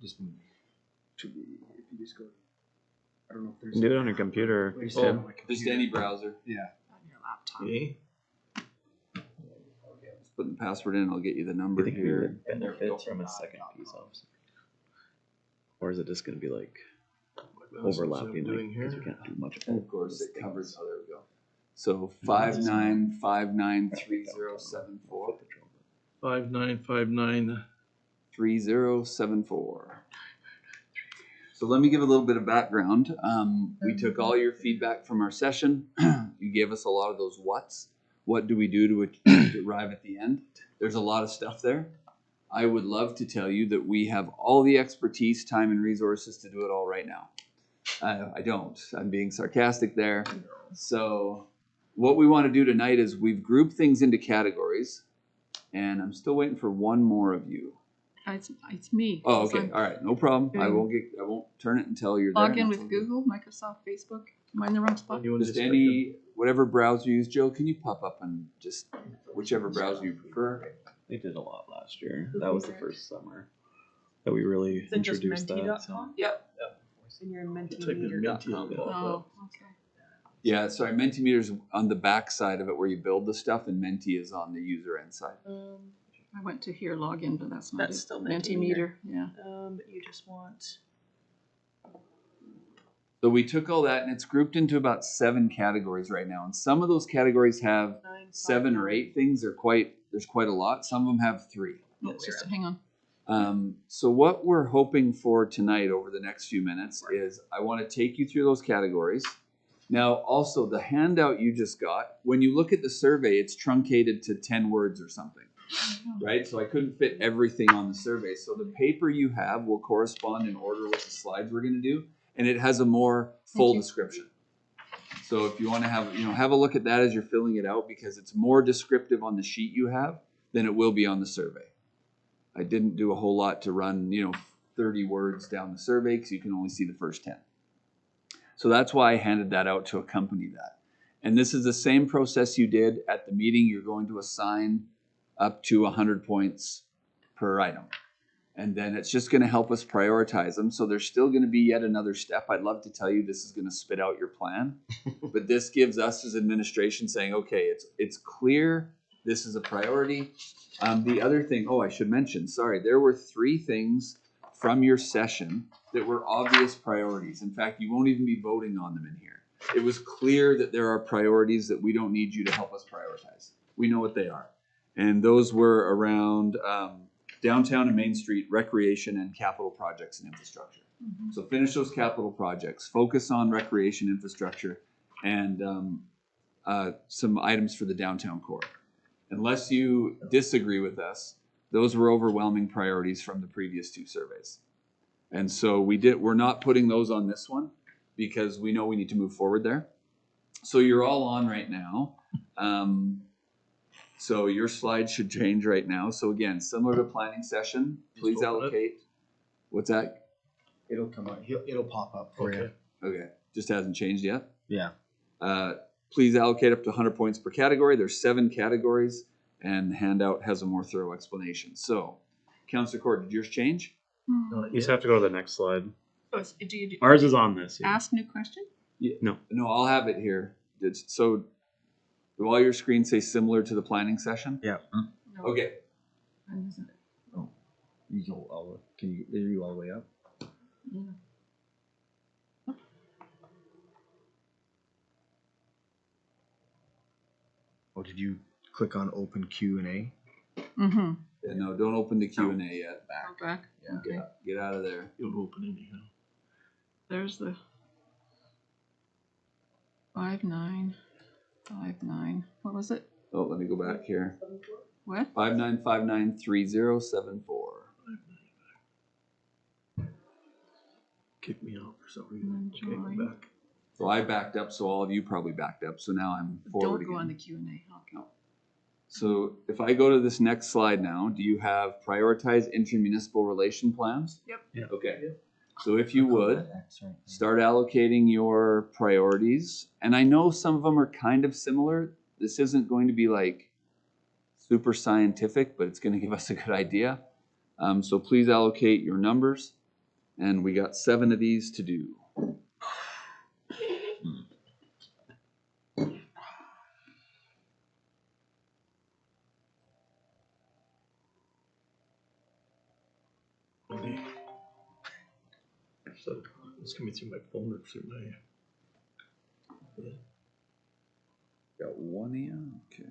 Just should be if you just go. I don't know if there's. You can do it on your computer. Just Tim. on my computer. Just any browser. Yeah. On your laptop. Okay, Just put the password in, I'll get you the Do number you think we here. would benefit from a second piece of? Or is it just going to be like overlapping? Doing Because here. we can't do much And of course, it covers, oh, there we go. So 59593074. 5959. 3074. So let me give a little bit of background. We took all your feedback from our session. You gave us a lot of those whats. What do we do to arrive at the end? There's a lot of stuff there. I would love to tell you that we have all the expertise, time, and resources to do it all right now. I don't. I'm being sarcastic there. So what we want to do tonight is we've grouped things into categories, and I'm still waiting for one more of you. It's me. Oh, 'cause okay. I'm All right. No problem. I doing- won't turn it until you're there. Log in and with it's all Google, Microsoft, Facebook. Am I in the wrong spot? You want to Just any, whatever browser you use, Joe, can you pop up on just whichever browser you prefer? They did a lot last year. That was the first summer that we really Is it just introduced that. menti.com? Yep. And you're Type in mentimeter.com. Minty. Oh, okay. Yeah, sorry, Mentimeter's on the back side of it where you build the stuff, and Menti is on the user end side. I went to here login, but that's not That's it. still Mentimeter, yeah. But you just want. So we took all that, and it's grouped into about 7 categories right now. And some of those categories have 7 or 8 things. There's quite a lot. Some of them have 3. It's just, hang on. So what we're hoping for tonight over the next few minutes is I want to take you through those categories. Now, also the handout you just got, when you look at the survey, it's truncated to 10 words or something, right? So I couldn't fit everything on the survey. So the paper you have will correspond in order with the slides we're going to do, and it has a more full Thank you. description. So if you want to have a look at that as you're filling it out, because it's more descriptive on the sheet you have than it will be on the survey. I didn't do a whole lot to run, 30 words down the survey because you can only see the first 10. So that's why I handed that out to accompany that. And this is the same process you did at the meeting. You're going to assign up to 100 points per item. And then it's just going to help us prioritize them. So there's still going to be yet another step. I'd love to tell you this is going to spit out your plan. But this gives us as administration saying, okay, it's clear. This is a priority. The other thing, I should mention, sorry, there were 3 things from your session that were obvious priorities. In fact, you won't even be voting on them in here. It was clear that there are priorities that we don't need you to help us prioritize. We know what they are. And those were around downtown and Main Street, recreation, and capital projects and infrastructure. So finish those capital projects, focus on recreation infrastructure, and some items for the downtown core. Unless you disagree with us, those were overwhelming priorities from the previous 2 surveys. And so we're not putting those on this one because we know we need to move forward there. So you're all on right now. So your slide should change right now. So again, similar to planning session, please Just open it. allocate. What's that? It'll come up. It'll pop up for you. Okay, just hasn't changed yet. Yeah. please allocate up to 100 points per category. There's 7 categories, and the handout has a more thorough explanation. So, Councillor Court, did yours change? You just have to go to the next slide. Oh, do you Ours is on this. Yeah. ask new question? No, I'll have it here. So, do all your screens say similar to the planning session? Yeah. No. Okay. Mine isn't. You go all. Can you? Are you all the way up? Yeah. Oh, did you click on open Q&A? Mm-hmm. Yeah, no, don't open the Q&A yet. Back. Go back. Yeah. Okay. Get out of there. You'll open anyhow. There's the 5959. What was it? Oh, let me go back here. What? 59593074. Kick me out for some reason. Join. Okay, go back. So I backed up, so all of you probably backed up. So now I'm forward Don't go on the again. Q&A. Okay. So if I go to this next slide now, do you have prioritize intermunicipal relation plans? Yep. Yeah. Okay. So if you would, start allocating your priorities. And I know some of them are kind of similar. This isn't going to be like super scientific, but it's going to give us a good idea. So please allocate your numbers. And we got 7 of these to do. Okay. So it's coming through my phone or through my. Got 1 here. Okay.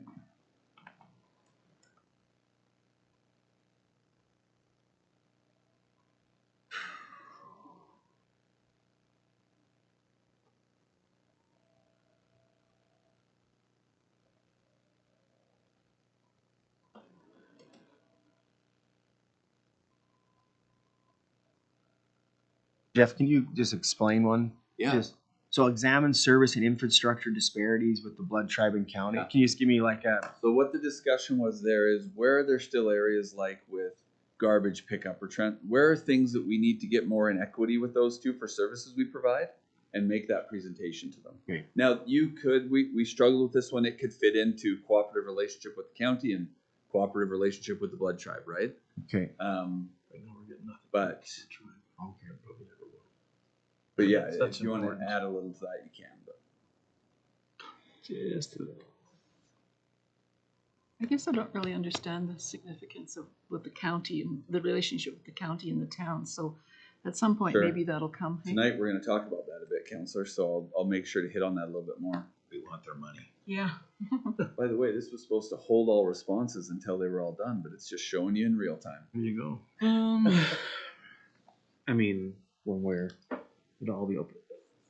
Jeff, can you just explain one? Yeah. So examine service and infrastructure disparities with the blood tribe and county. Yeah. Can you just give me like a? So what the discussion was there is where are there still areas like with garbage pickup or where are things that we need to get more in equity with those two for services we provide and make that presentation to them. Okay. Now we struggled with this one. It could fit into cooperative relationship with the county and cooperative relationship with the blood tribe, right? Okay. I know we're getting nothing. But Okay. Probably never will. but yeah, That's if you want important. to add a little to that, you can. But Just I guess I don't really understand the significance of with the county and the relationship with the county and the town. So at some point, Sure. maybe that'll come. Hey? tonight we're going to talk about that a bit, Counselor. So I'll make sure to hit on that a little bit more. We want their money. Yeah. By the way, this was supposed to hold all responses until they were all done, but it's just showing you in real time. there you go. I mean, when it'll all be open.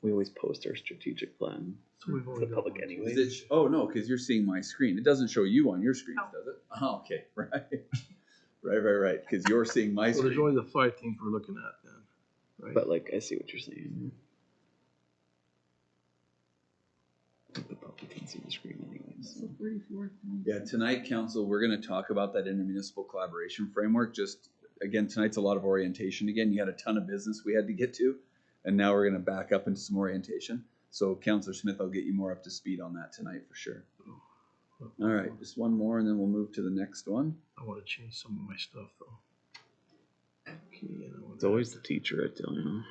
We always post our strategic plan So we've to only the got public one. anyway. Is it? Oh no, because you're seeing my screen. It doesn't show you on your screens, No. does it? Oh, okay, right, right. Because you're seeing my So there's screen. only the 5 things we're looking at then, right? But like, I see what you're saying. The public can see the screen anyways. So 34. Yeah, tonight, Council, we're going to talk about that intermunicipal collaboration framework. Just again, tonight's a lot of orientation. Again, you had a ton of business we had to get to, and now we're going to back up into some orientation. So, Councillor Smith, I'll get you more up to speed on that tonight for sure. All right, just one more, and then we'll move to the next one. I want to change some of my stuff though. Okay, and I want It's always the teacher, I tell you.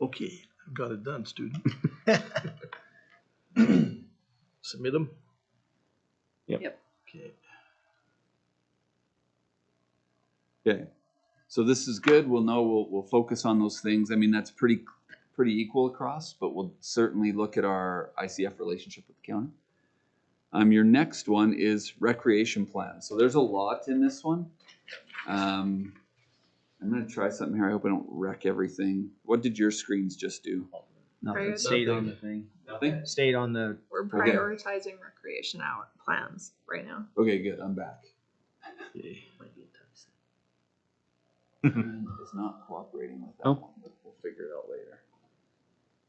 Okay, I've got it done, student. Submit them. Yep. Okay. Okay, so this is good. We'll know. We'll focus on those things. I mean, that's pretty equal across, but we'll certainly look at our ICF relationship with the county. Your next one is recreation plan. So there's a lot in this one. I'm gonna try something here. I hope I don't wreck everything. What did your screens just do? Nothing. Stayed on the thing. Nothing? Stayed on the. We're Okay. prioritizing recreation out plans right now. Okay, good. I'm back. Okay. It's not cooperating with that Oh. one, but we'll figure it out later.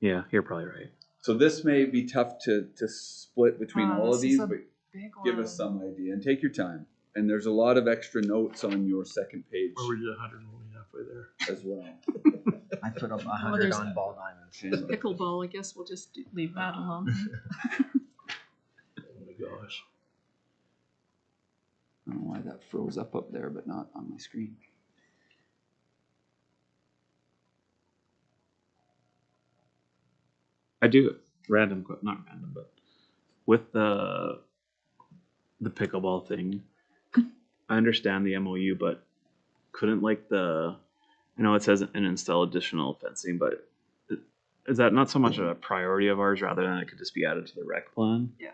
Yeah, you're probably right. So this may be tough to split between all of This is these, a but big give one. us some idea and take your time. And there's a lot of extra notes on your second page Where we're just 100 and only halfway there. as well. I put up 100 there's on a- ball diamonds. Pickleball, I guess we'll just leave that alone. Oh my gosh. I don't know why that froze up there, but not on my screen. I do not random, but with the pickleball thing, I understand the MOU, but couldn't like I know it says and install additional fencing, but is that not so much a priority of ours rather than it could just be added to the rec plan? Yes.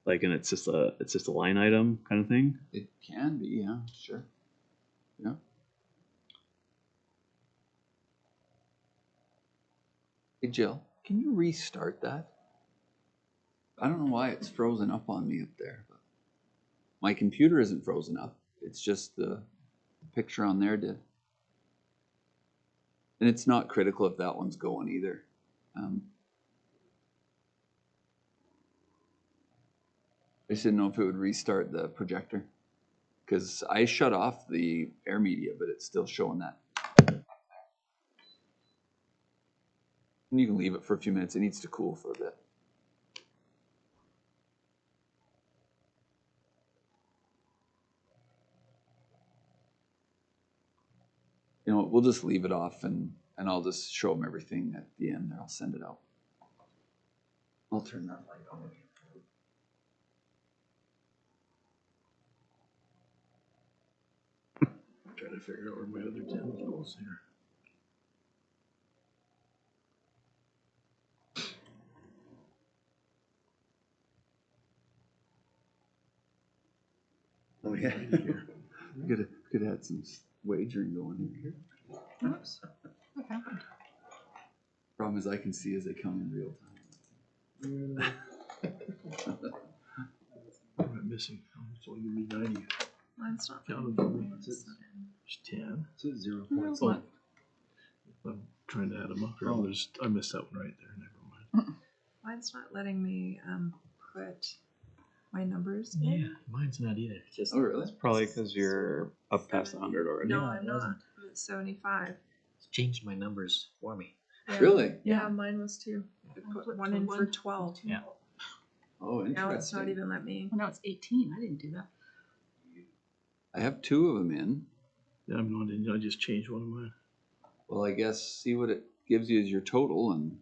Like, and it's just a line item kind of thing. It can be, yeah, sure. Yeah. Hey Jill, can you restart that? I don't know why it's frozen up on me up there, but my computer isn't frozen up. It's just the picture on there did. And it's not critical if that one's going either. I just didn't know if it would restart the projector. Because I shut off the air media, but it's still showing that. And you can leave it for a few minutes. It needs to cool for a bit. You know what, we'll just leave it off and I'll just show them everything at the end there. I'll send it out. I'll turn that light on. Trying to figure out where my other 10 goes here. Oh yeah. We could have had some wagering going here. Oops. What happened? Problem is I can see as they come in real time. What am I missing? Oh, it's only gonna be 90. Mine's not. Counted for me. It's 10. It's 0. Mine's Oh, not. I'm trying to add them up here. I missed that one right there. Never mind. Mine's not letting me put my numbers in. Yeah, mine's not either. It's just Oh really? Probably because you're up past 100 already. No, Yeah, I'm it not. wasn't. I'm at 75. it's changed my numbers for me. Yeah. Really? Yeah, mine was too. I I put put one in for 1, 12. Yeah. Oh, interesting. Now it's not even let me. Well, now it's 18. I didn't do that. I have 2 of them in. Yeah, I'm not in. I just changed one of mine. Well, I guess see what it gives you as your total and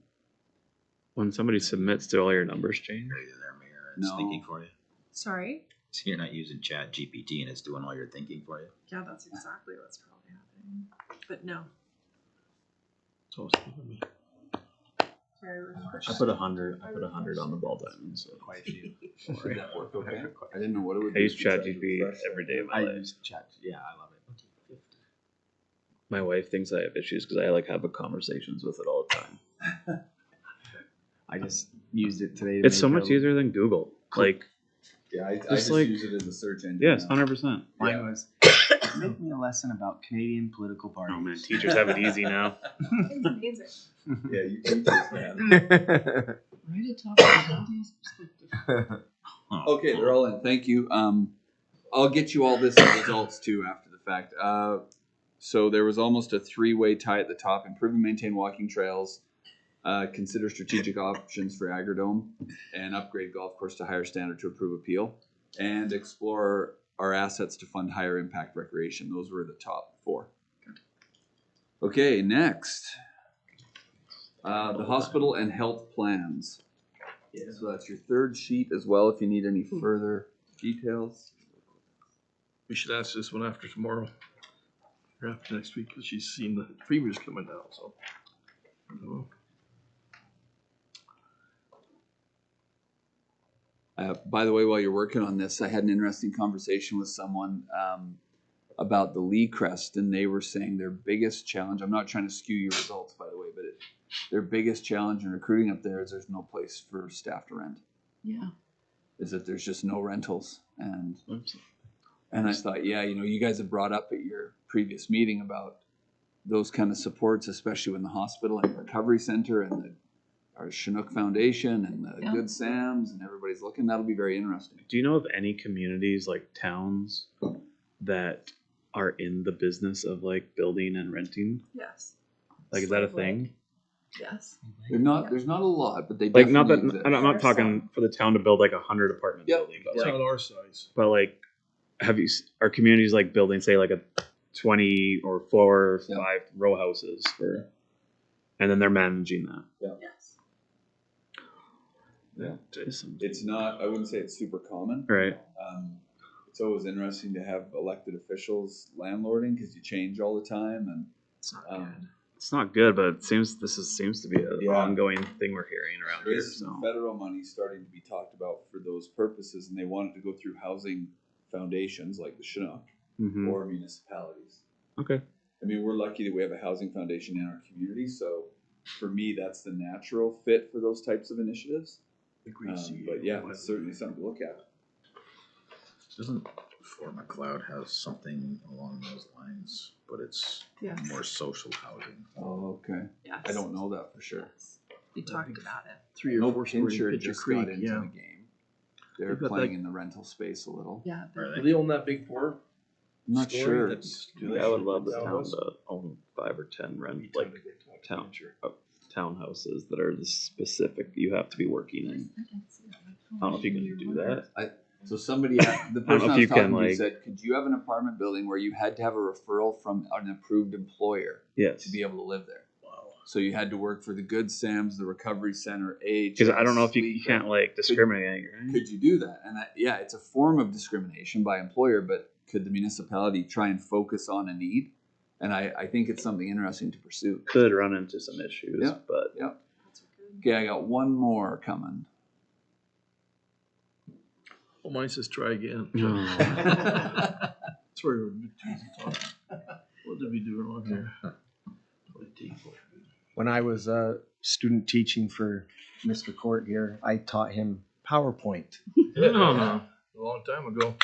When somebody submits, do all your numbers change? Are you there, Mayor? It's No. thinking for you. Sorry? So you're not using Chat GPT and it's doing all your thinking for you. Yeah, that's exactly what's probably happening. But no. So it's giving me. Sorry, refresh. I put 100. I put 100 on the ball diamond. So Quite a few. did that work okay? I didn't know what it would I do. use if you tried to ChatGPT refresh that. every day of my I life. use chat. Yeah, I love it. My wife thinks I have issues because I like have conversations with it all the time. I just used it today. To It's so make much a- easier than Google. Like, Yeah, I Just just like- use it as a search engine. yes, now. 100%. Mine Yeah. was make me a lesson about Canadian political parties. Oh man, teachers have it easy now. It's amazing. Yeah, you teach us that. Right at top of the audience perspective. Okay, they're all in. Thank you. I'll get you all this results too after the fact. So there was almost a 3-way tie at the top. Improve and maintain walking trails. Consider strategic options for Agrodome and upgrade golf course to higher standard to approve appeal. And explore our assets to fund higher impact recreation. Those were the top 4. Okay, next. The hospital and health plans. So that's your 3rd sheet as well if you need any further details. We should ask this one after tomorrow. Or after next week, because she's seen the premiums coming down, so. By the way, while you're working on this, I had an interesting conversation with someone about the Lee Crest, and they were saying their biggest challenge, I'm not trying to skew your results, by the way, but their biggest challenge in recruiting up there is there's no place for staff to rent. Yeah. Is that there's just no rentals. And I thought, yeah, you guys have brought up at your previous meeting about those kind of supports, especially when the hospital and recovery center and our Chinook Foundation and the Yeah. Good Sam's and everybody's looking. That'll be very interesting. Do you know of any communities like towns that are in the business of like building and renting? Yes. Like, is that a thing? Yes. There's not a lot, but they Like, not that definitely I'm exist. not talking for the town to build like 100 apartment Yep. building, but It's like, not our size. have you are communities like building say like a 20 or 4 or Yeah. 5 row houses for, and then they're managing that. Yes. Yeah. Jason. It's not, I wouldn't say it's super common. Right. It's always interesting to have elected officials landlording because you change all the time, and It's not good. It's not good, but it seems to be an Yeah. ongoing thing we're hearing around there here. is some So federal money starting to be talked about for those purposes, and they want it to go through housing foundations like the Chinook Mhm. or municipalities. Okay. I mean, we're lucky that we have a housing foundation in our community, so for me, that's the natural fit for those types of initiatives. But yeah, it's certainly something to look at. Doesn't Fort McLeod have something along those lines, but it's Yes. more social housing? Oh, okay. Yes. I don't know that for sure. Yes. We talked about it. 3 or No 4 story Pincher Pitcher just Creek. got into Yeah. the game. They're They've got playing that- in the rental space a little. Yeah. Are Do they? they own that big 4? I'm not story sure. that's- Do Yeah, they? I would love the That town was- to own 5 or 10 rent Be like time to go talk to town Pincher. townhouses that are the specific you have to be working in. I don't know if you can do that. So somebody, the know person if I you was talking can, to like- said, could you have an apartment building where you had to have a referral from an approved employer Yes. to be able to live there? Wow. So you had to work for the Good Sam's, the Recovery Center, age. Because I don't know if you can't like discriminate, right? Could you do that? And yeah, it's a form of discrimination by employer, but could the municipality try and focus on a need? And I think it's something interesting to pursue. Could run into some issues, Yeah. but Okay, I got one more coming. Oh, mine says try again. oh, Sorry, we're a bit too easy talking. What did we do wrong here? When I was a student teaching for Mr. Court here, I taught him PowerPoint. A long time ago.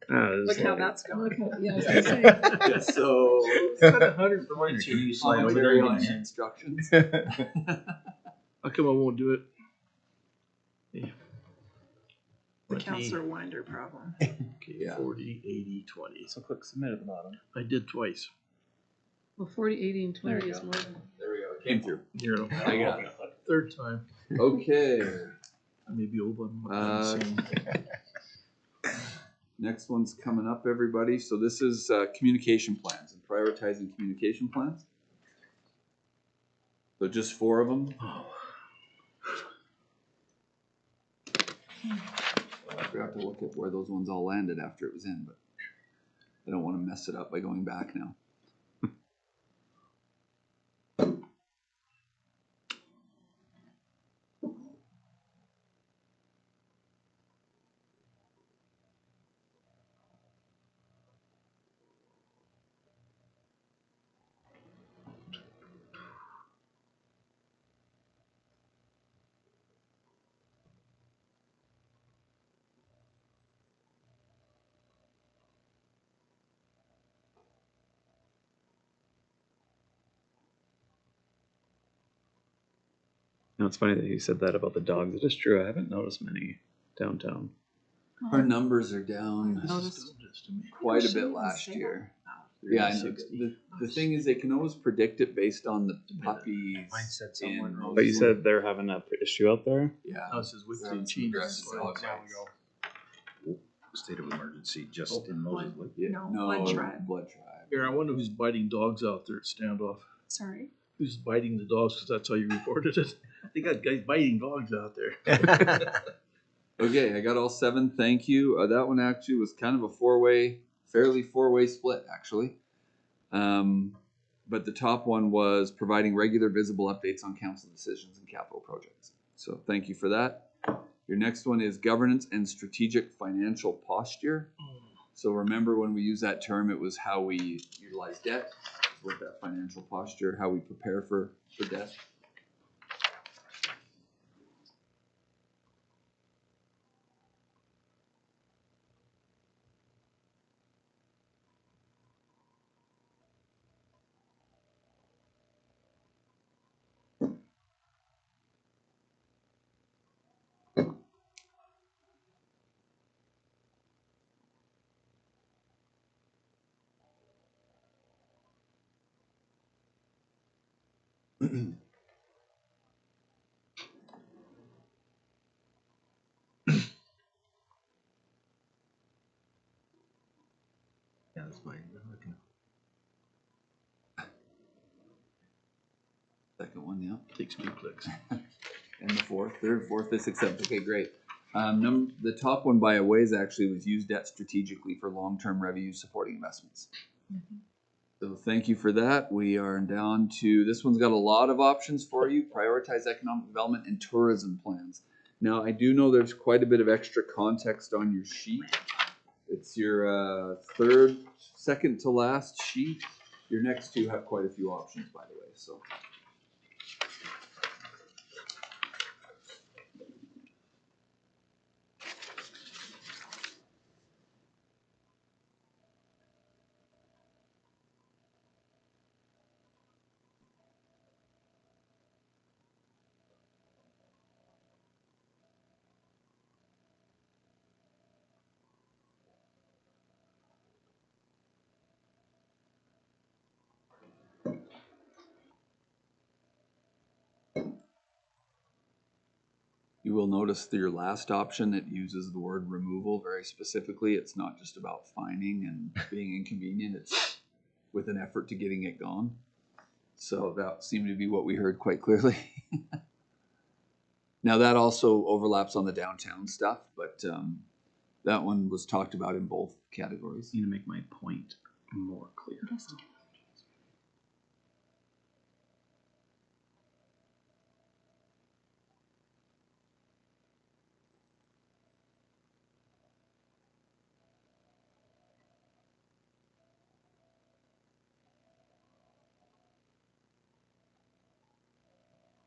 Look how that's going. Yeah, I was gonna say, So, Got 100 points Can you here. slide on over very there on again? instructions. How come I won't do it? The Counselor Winder problem. Okay, Yeah. 40, 80, 20. So click submit at the bottom. I did twice. well, 40, 80, and 20 There you is go. more than. There we go. It came through. Here, I got it. third time. Okay. I may be old, but Uh, Next one's coming up, everybody. So this is communication plans and prioritizing communication plans. So just 4 of them. I forgot to look at where those ones all landed after it was in, but I don't want to mess it up by going back now. you know, it's funny that you said that about the dogs. It is true. I haven't noticed many downtown. Our numbers are down Noticed. quite a Should bit even last say that. year. Wow. Yeah, I know. The thing is, they can always predict it based on the puppies. Mine said in somewhere wrong. But you said they're having that issue out there. Yeah. Now it says They're weekly having some changes. aggressive dog bites. State of emergency just in Moses Lake. Yeah, No, Blood Tribe. Blood Tribe. Here, I wonder who's biting dogs out there at standoff. Sorry. Who's biting the dogs? Because that's how you reported it. They got guys biting dogs out there. Okay, I got all 7. Thank you. That one actually was kind of a fairly four-way split, actually. But the top one was providing regular visible updates on council decisions and capital projects. So thank you for that. Your next one is governance and strategic financial posture. So remember when we use that term, it was how we utilize debt, with that financial posture, how we prepare for debt. Yeah, that's mine. Second one, yeah. Takes 2 clicks. And the fourth is accept. Okay, great. The top one by a ways actually was use debt strategically for long-term revenue supporting investments. So thank you for that. We are down to, this one's got a lot of options for you. Prioritize economic development and tourism plans. Now, I do know there's quite a bit of extra context on your sheet. It's your second to last sheet. Your next two have quite a few options, by the way. So. You will notice that your last option, it uses the word removal very specifically. It's not just about finding and being inconvenient. It's with an effort to getting it gone. So that seemed to be what we heard quite clearly. Now that also overlaps on the downtown stuff, but that one was talked about in both categories. Need to make my point more clear.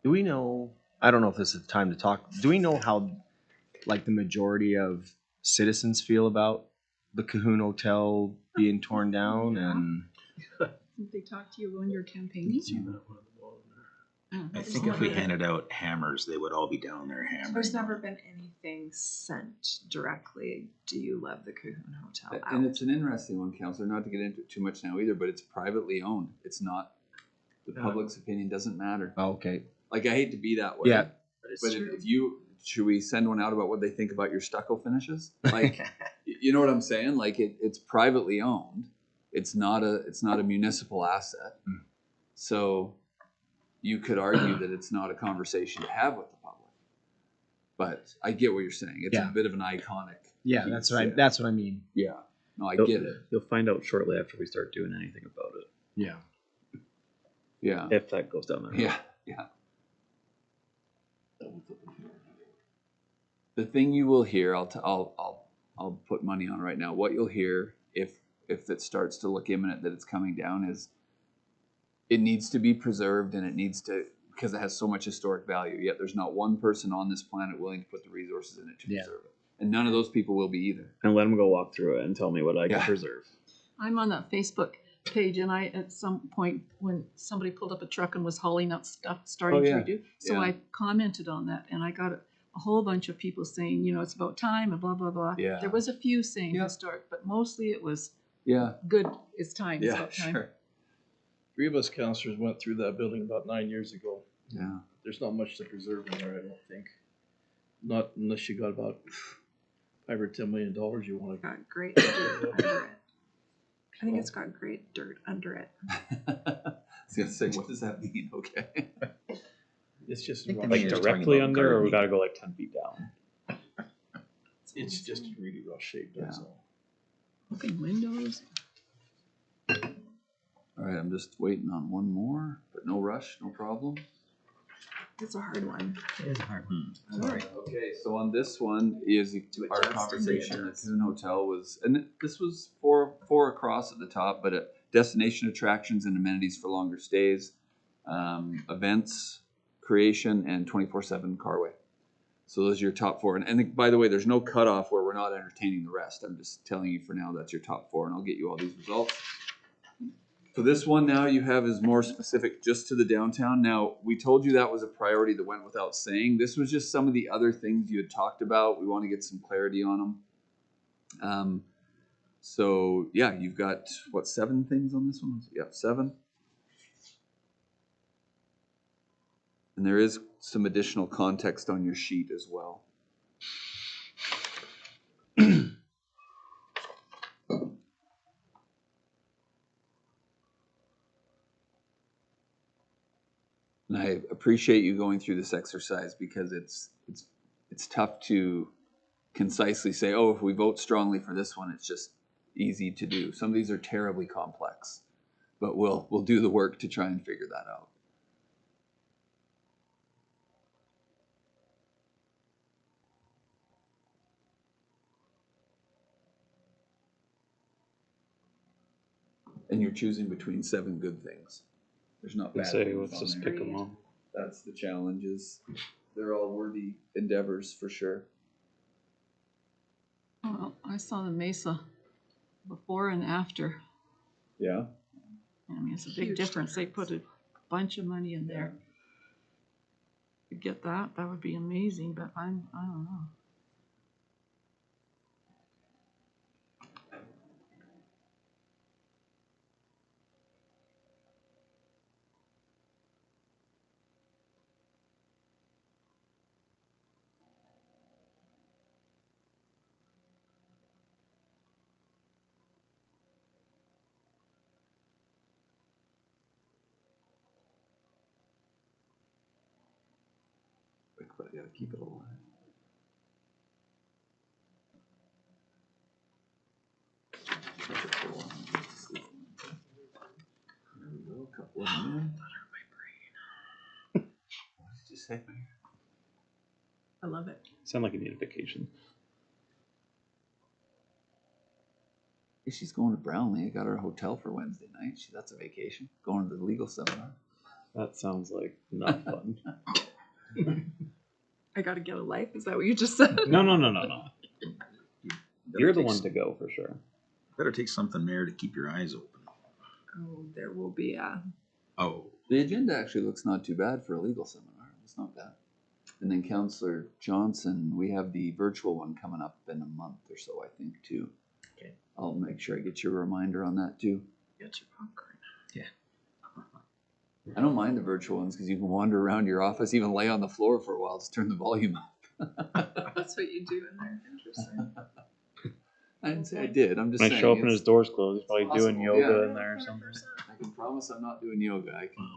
Do we know? I don't know if this is the time to talk. Do we know how, like, the majority of citizens feel about the Cahoon Hotel being torn down? And Did they talk to you when you're campaigning? I think if we handed out hammers, they would all be down there hammering. There's never been anything sent directly. Do you love the Cahoon Hotel? And it's an interesting one, Counselor, not to get into it too much now either, but it's privately owned. It's not, the public's opinion doesn't matter. oh, okay, Like, I hate to be that way. yeah, But if you, should we send one out about what they think about your stucco finishes? Like, you know what I'm saying? Like, it's privately owned. It's not a municipal asset. Mm. So you could argue that it's not a conversation to have with the public. But I get what you're saying. It's Yeah. a bit of an iconic. yeah. piece, That's what I mean. Yeah. No, I get it. You'll find out shortly after we start doing anything about it, Yeah. Yeah. if that goes down that road. Yeah. Yeah. The thing you will hear, I'll put money on right now. What you'll hear if it starts to look imminent that it's coming down is it needs to be preserved and it needs to, because it has so much historic value. Yet there's not one person on this planet willing to put the resources in it to Yeah. preserve it, and none of those people will be either. And let them go walk through it and tell me what I can Yeah. preserve. I'm on that Facebook page, and I, at some point, when somebody pulled up a truck and was hauling up stuff, starting Oh, yeah. to redo, so Yeah. I commented on that, and I got a whole bunch of people saying, you know, it's about time, and blah, blah, blah. Yeah. There was a few saying Yeah. historic, but mostly it was Yeah. good, it's time, it's Yeah. about time. Sure. 3 of us counselors went through that building about 9 years ago. Yeah. There's not much to preserve in there, I don't think. Not unless you got about $5 or $10 million you want It's to. got great dirt under it. I think it's got great dirt under it. I was gonna say, what does that mean? Okay. It's just think the rough Like mayor's shape. talking directly about under, or we gardening. gotta go like 10 feet down? It's just in really rough shape. That's Yeah. all. Open windows. All right. I'm just waiting on one more, but no rush, no problem. It's a hard one. It is hard. Okay, so on this one is our adjust. conversation at Adjust. Cahoon Hotel was, and this was four across at the top, but destination attractions and amenities for longer stays, events, creation, and 24/7 carway. So those are your top four. And by the way, there's no cutoff where we're not entertaining the rest. I'm just telling you for now that's your top four, and I'll get you all these results. So this one now you have is more specific just to the downtown. Now, we told you that was a priority that went without saying. This was just some of the other things you had talked about. We want to get some clarity on them. So yeah, you've got, what, 7 things on this one? Yep, 7. And there is some additional context on your sheet as well. And I appreciate you going through this exercise because it's tough to concisely say, oh, if we vote strongly for this one, it's just easy to do. Some of these are terribly complex, but we'll do the work to try and figure that out. And you're choosing between 7 good things. There's not bad Say, things let's on just there. pick them all. That's the challenges. They're all worthy endeavors for sure. Well, I saw the Mesa before and after. Yeah. I mean, it's a big Huge difference. They put a bunch of money in there. To get that would be amazing, but I don't know. But I gotta keep it alive. There we go, a couple of them in. What did you say? I love it. Sound like you need a vacation. Hey, she's going to Brownlee. I got her a hotel for Wednesday night. That's a vacation. Going to the legal seminar. That sounds like not fun. I gotta get a life. Is that what you just said? No. You're the Better one take to go for sure. Better take something there to keep your eyes open. Oh, there will be a. Oh, The agenda actually looks not too bad for a legal seminar. It's not bad. And then Counselor Johnson, we have the virtual one coming up in a month or so, I think, too. Okay. I'll make sure I get you a reminder on that, too. Get your popcorn. I don't mind the virtual ones because you can wander around your office, even lay on the floor for a while to turn the volume up. That's what you do in there. Interesting. I didn't say I did. I'm just When saying. I show up and it's his door's closed, he's probably doing possible, yoga yeah. in there or something. I can promise I'm not doing yoga. I can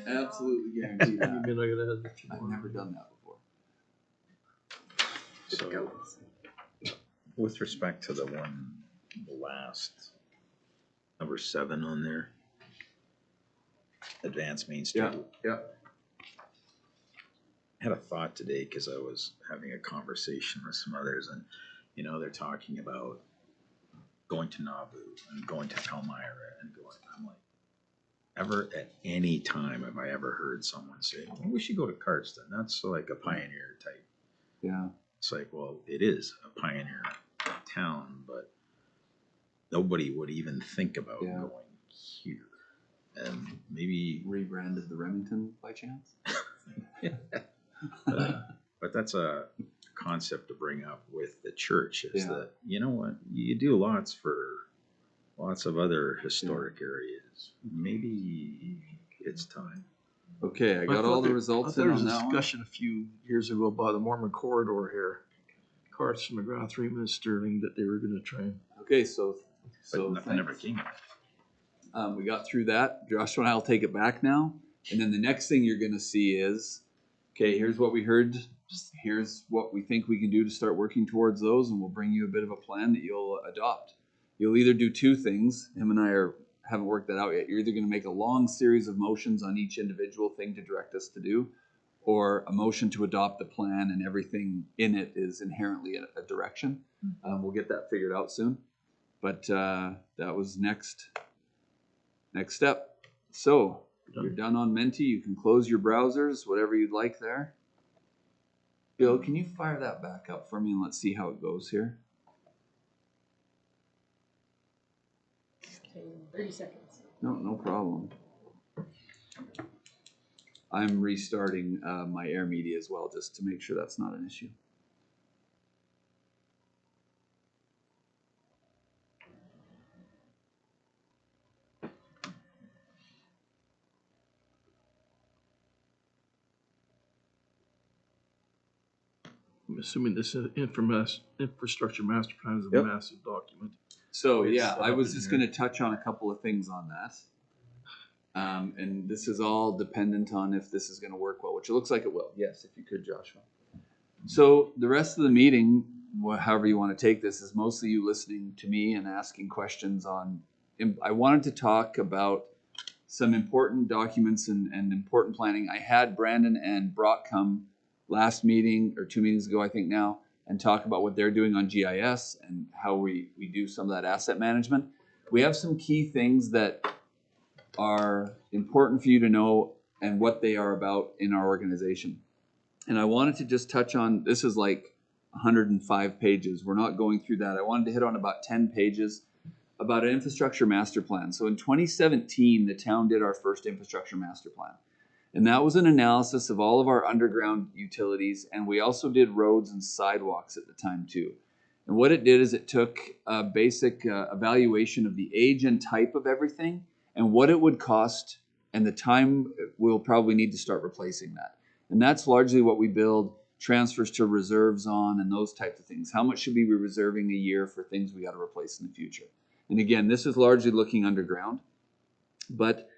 absolutely guarantee You that. mean I gotta have a few I've more? never done that before. Just go. with respect to the last number 7 on there, Advanced Main Street. Yeah. I had a thought today because I was having a conversation with some others, and they're talking about going to Nauvoo and going to Elmira and going. I'm like, ever at any time have I ever heard someone say, "Well, we should go to Cardston"? That's like a pioneer type. Yeah. It's like, well, it is a pioneer town, but nobody would even think about going here. And maybe Rebranded the Remington by chance? but that's a concept to bring up with the church is Yeah. that, you know what, you do lots for lots of other historic areas. Maybe it's time. Okay, I got all the I results thought in there was on a that one. discussion a few years ago about the Mormon corridor here. Cardston, McGrath, Raymond, and Sterling, that they were gonna try and. Okay, so But nothing ever thanks. came of it. We got through that. Joshua and I will take it back now. And then the next thing you're going to see is, okay, here's what we heard. Here's what we think we can do to start working towards those. And we'll bring you a bit of a plan that you'll adopt. You'll either do 2 things. Him and I haven't worked that out yet. You're either going to make a long series of motions on each individual thing to direct us to do, or a motion to adopt the plan and everything in it is inherently a direction. We'll get that figured out soon. But that was next step. So you're done on Menti. You can close your browsers, whatever you'd like there. Bill, can you fire that back up for me and let's see how it goes here? Okay, 30 seconds. No problem. I'm restarting my Air Media as well, just to make sure that's not an issue. I'm assuming this infrastructure master plan is a Yep. massive document. So It's yeah, set I up was in just here. gonna touch on a couple of things on that. And this is all dependent on if this is gonna work well, which it looks like it will. Yes, if you could, Joshua. So the rest of the meeting, however you want to take this, is mostly you listening to me and asking questions on. I wanted to talk about some important documents and important planning. I had Brandon and Brock come last meeting or 2 meetings ago, I think now, and talk about what they're doing on GIS and how we do some of that asset management. We have some key things that are important for you to know and what they are about in our organization. And I wanted to just touch on, this is like 105 pages. We're not going through that. I wanted to hit on about 10 pages about an infrastructure master plan. So in 2017, the town did our first infrastructure master plan. And that was an analysis of all of our underground utilities. And we also did roads and sidewalks at the time too. And what it did is it took a basic evaluation of the age and type of everything and what it would cost and the time we'll probably need to start replacing that. And that's largely what we build transfers to reserves on and those types of things. How much should we be reserving a year for things we got to replace in the future? And again, this is largely looking underground, but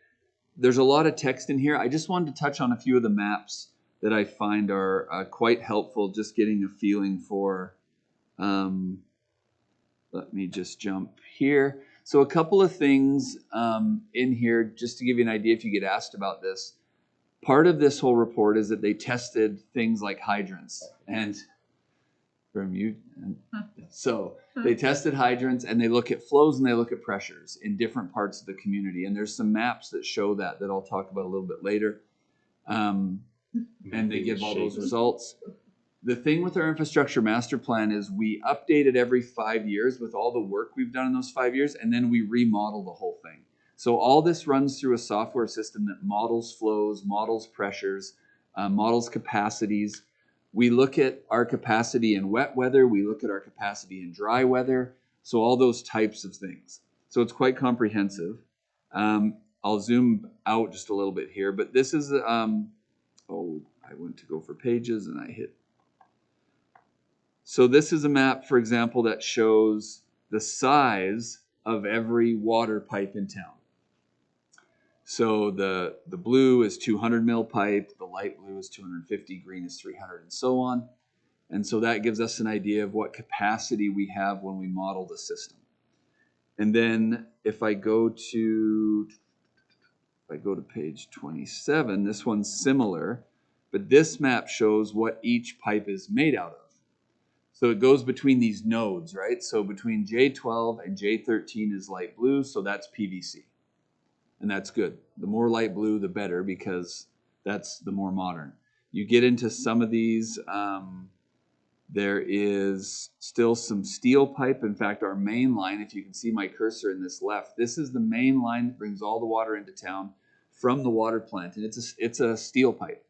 there's a lot of text in here. I just wanted to touch on a few of the maps that I find are quite helpful, just getting a feeling for, let me just jump here. So a couple of things in here, just to give you an idea if you get asked about this. Part of this whole report is that they tested things like hydrants and so they tested hydrants and they look at flows and they look at pressures in different parts of the community. And there's some maps that show that I'll talk about a little bit later. And they give all those results. The thing with our infrastructure master plan is we update it every 5 years with all the work we've done in those 5 years, and then we remodel the whole thing. So all this runs through a software system that models flows, models pressures, models capacities. We look at our capacity in wet weather. We look at our capacity in dry weather. So all those types of things. So it's quite comprehensive. I'll zoom out just a little bit here, but this is, I went to go for pages and I hit. So this is a map, for example, that shows the size of every water pipe in town. So the blue is 200 mil pipe, the light blue is 250, green is 300, and so on. And so that gives us an idea of what capacity we have when we model the system. And then if I go to page 27, this one's similar, but this map shows what each pipe is made out of. So it goes between these nodes, right? So between J12 and J13 is light blue, so that's PVC. And that's good. The more light blue, the better, because that's the more modern. You get into some of these, there is still some steel pipe. In fact, our main line, if you can see my cursor in this left, this is the main line that brings all the water into town from the water plant. And it's a steel pipe.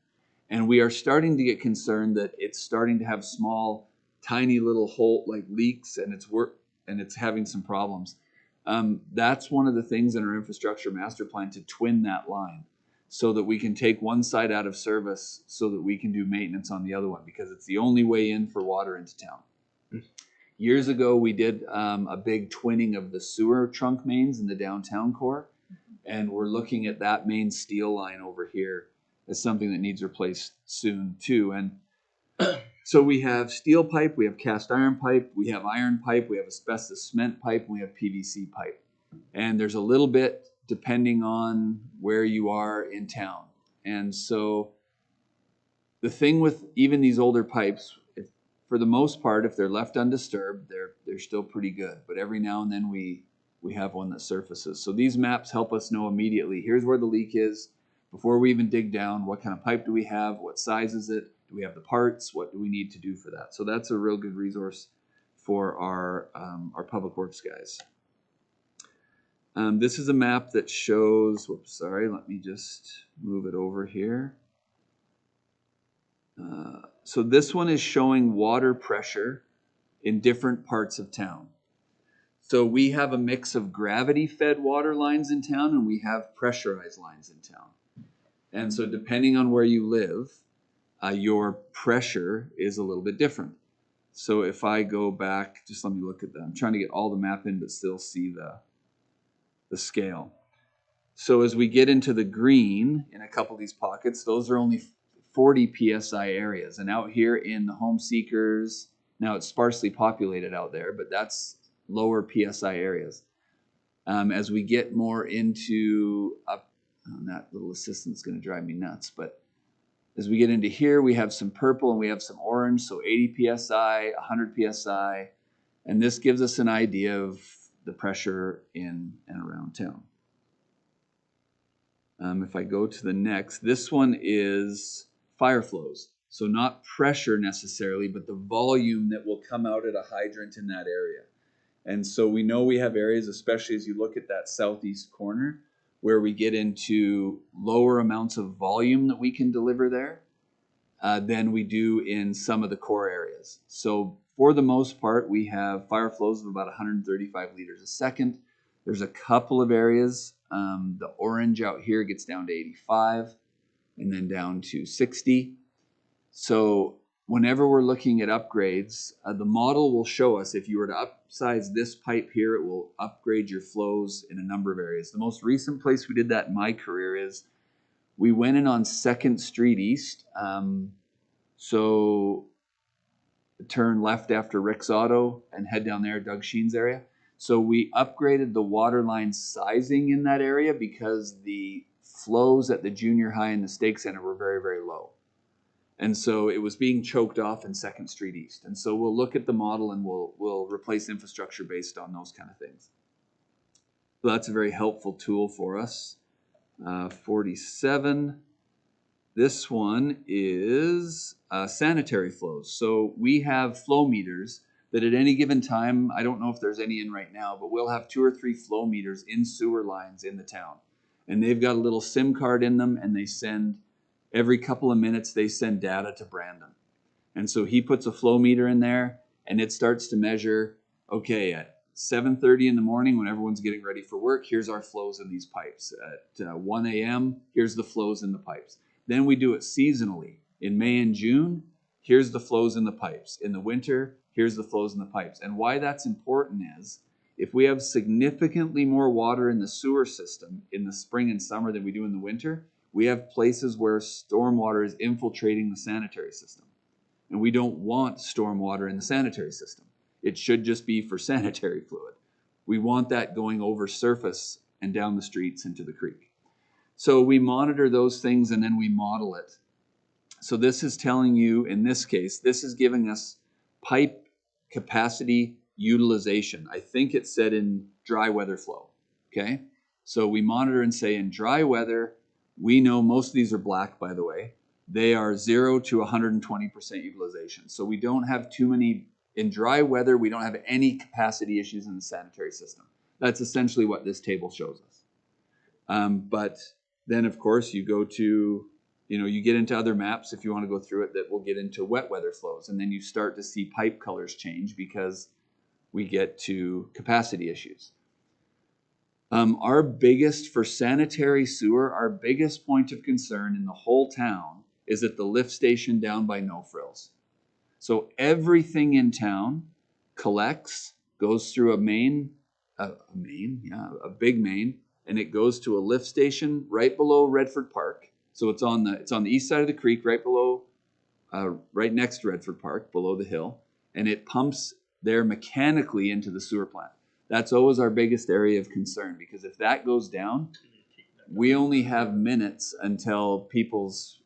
And we are starting to get concerned that it's starting to have small, tiny little hole like leaks, and it's having some problems. That's one of the things in our infrastructure master plan, to twin that line so that we can take one side out of service so that we can do maintenance on the other one, because it's the only way in for water into town. Years ago, we did a big twinning of the sewer trunk mains in the downtown core, and we're looking at that main steel line over here as something that needs replaced soon too. And so we have steel pipe, we have cast iron pipe, we have iron pipe, we have asbestos cement pipe, and we have PVC pipe. And there's a little bit depending on where you are in town. And so the thing with even these older pipes, for the most part, if they're left undisturbed, they're still pretty good. But every now and then we have one that surfaces. So these maps help us know immediately, here's where the leak is. Before we even dig down, what kind of pipe do we have? What size is it? Do we have the parts? What do we need to do for that? So that's a real good resource for our public works guys. This is a map that shows, let me just move it over here. So this one is showing water pressure in different parts of town. So we have a mix of gravity-fed water lines in town, and we have pressurized lines in town. And so depending on where you live, your pressure is a little bit different. So if I go back, just let me look at that. I'm trying to get all the map in, but still see the scale. So as we get into the green in a couple of these pockets, those are only 40 PSI areas. And out here in the Home Seekers, now it's sparsely populated out there, but that's lower PSI areas. As we get more into up, that little assistant's going to drive me nuts, but as we get into here, we have some purple and we have some orange, so 80 PSI, 100 PSI, and this gives us an idea of the pressure in and around town. If I go to the next, this one is fire flows. So not pressure necessarily, but the volume that will come out at a hydrant in that area. And so we know we have areas, especially as you look at that southeast corner, where we get into lower amounts of volume that we can deliver there than we do in some of the core areas. So for the most part, we have fire flows of about 135 liters a second. There's a couple of areas. The orange out here gets down to 85 and then down to 60. So whenever we're looking at upgrades, the model will show us if you were to upsize this pipe here, it will upgrade your flows in a number of areas. The most recent place we did that in my career is we went in on 2nd Street East. So turn left after Rick's Auto and head down there, Doug Sheen's area. So we upgraded the water line sizing in that area because the flows at the junior high and the stake center were very, very low. And so it was being choked off in 2nd Street East. And so we'll look at the model and we'll replace infrastructure based on those kind of things. So that's a very helpful tool for us. 47. This one is sanitary flows. So we have flow meters that at any given time, I don't know if there's any in right now, but we'll have 2 or 3 flow meters in sewer lines in the town. And they've got a little SIM card in them, and they send, every couple of minutes, they send data to Brandon. And so he puts a flow meter in there, and it starts to measure, okay, at 7:30 in the morning when everyone's getting ready for work, here's our flows in these pipes. At 1 a.m., here's the flows in the pipes. Then we do it seasonally. In May and June, here's the flows in the pipes. In the winter, here's the flows in the pipes. And why that's important is if we have significantly more water in the sewer system in the spring and summer than we do in the winter, we have places where stormwater is infiltrating the sanitary system. And we don't want stormwater in the sanitary system. It should just be for sanitary fluid. We want that going over surface and down the streets into the creek. So we monitor those things and then we model it. So this is telling you, in this case, this is giving us pipe capacity utilization. I think it said in dry weather flow, okay? So we monitor and say in dry weather, we know most of these are black, by the way. They are 0 to 120% utilization. So we don't have too many, in dry weather, we don't have any capacity issues in the sanitary system. That's essentially what this table shows us. But then, of course, you go to, you get into other maps if you want to go through it that will get into wet weather flows. And then you start to see pipe colors change because we get to capacity issues. Our biggest, for sanitary sewer, our biggest point of concern in the whole town is at the lift station down by No Frills. So everything in town collects, goes through a big main, and it goes to a lift station right below Redford Park. So it's on the east side of the creek, right below, right next to Redford Park, below the hill, and it pumps there mechanically into the sewer plant. That's always our biggest area of concern, because if that goes down, we only have minutes until people's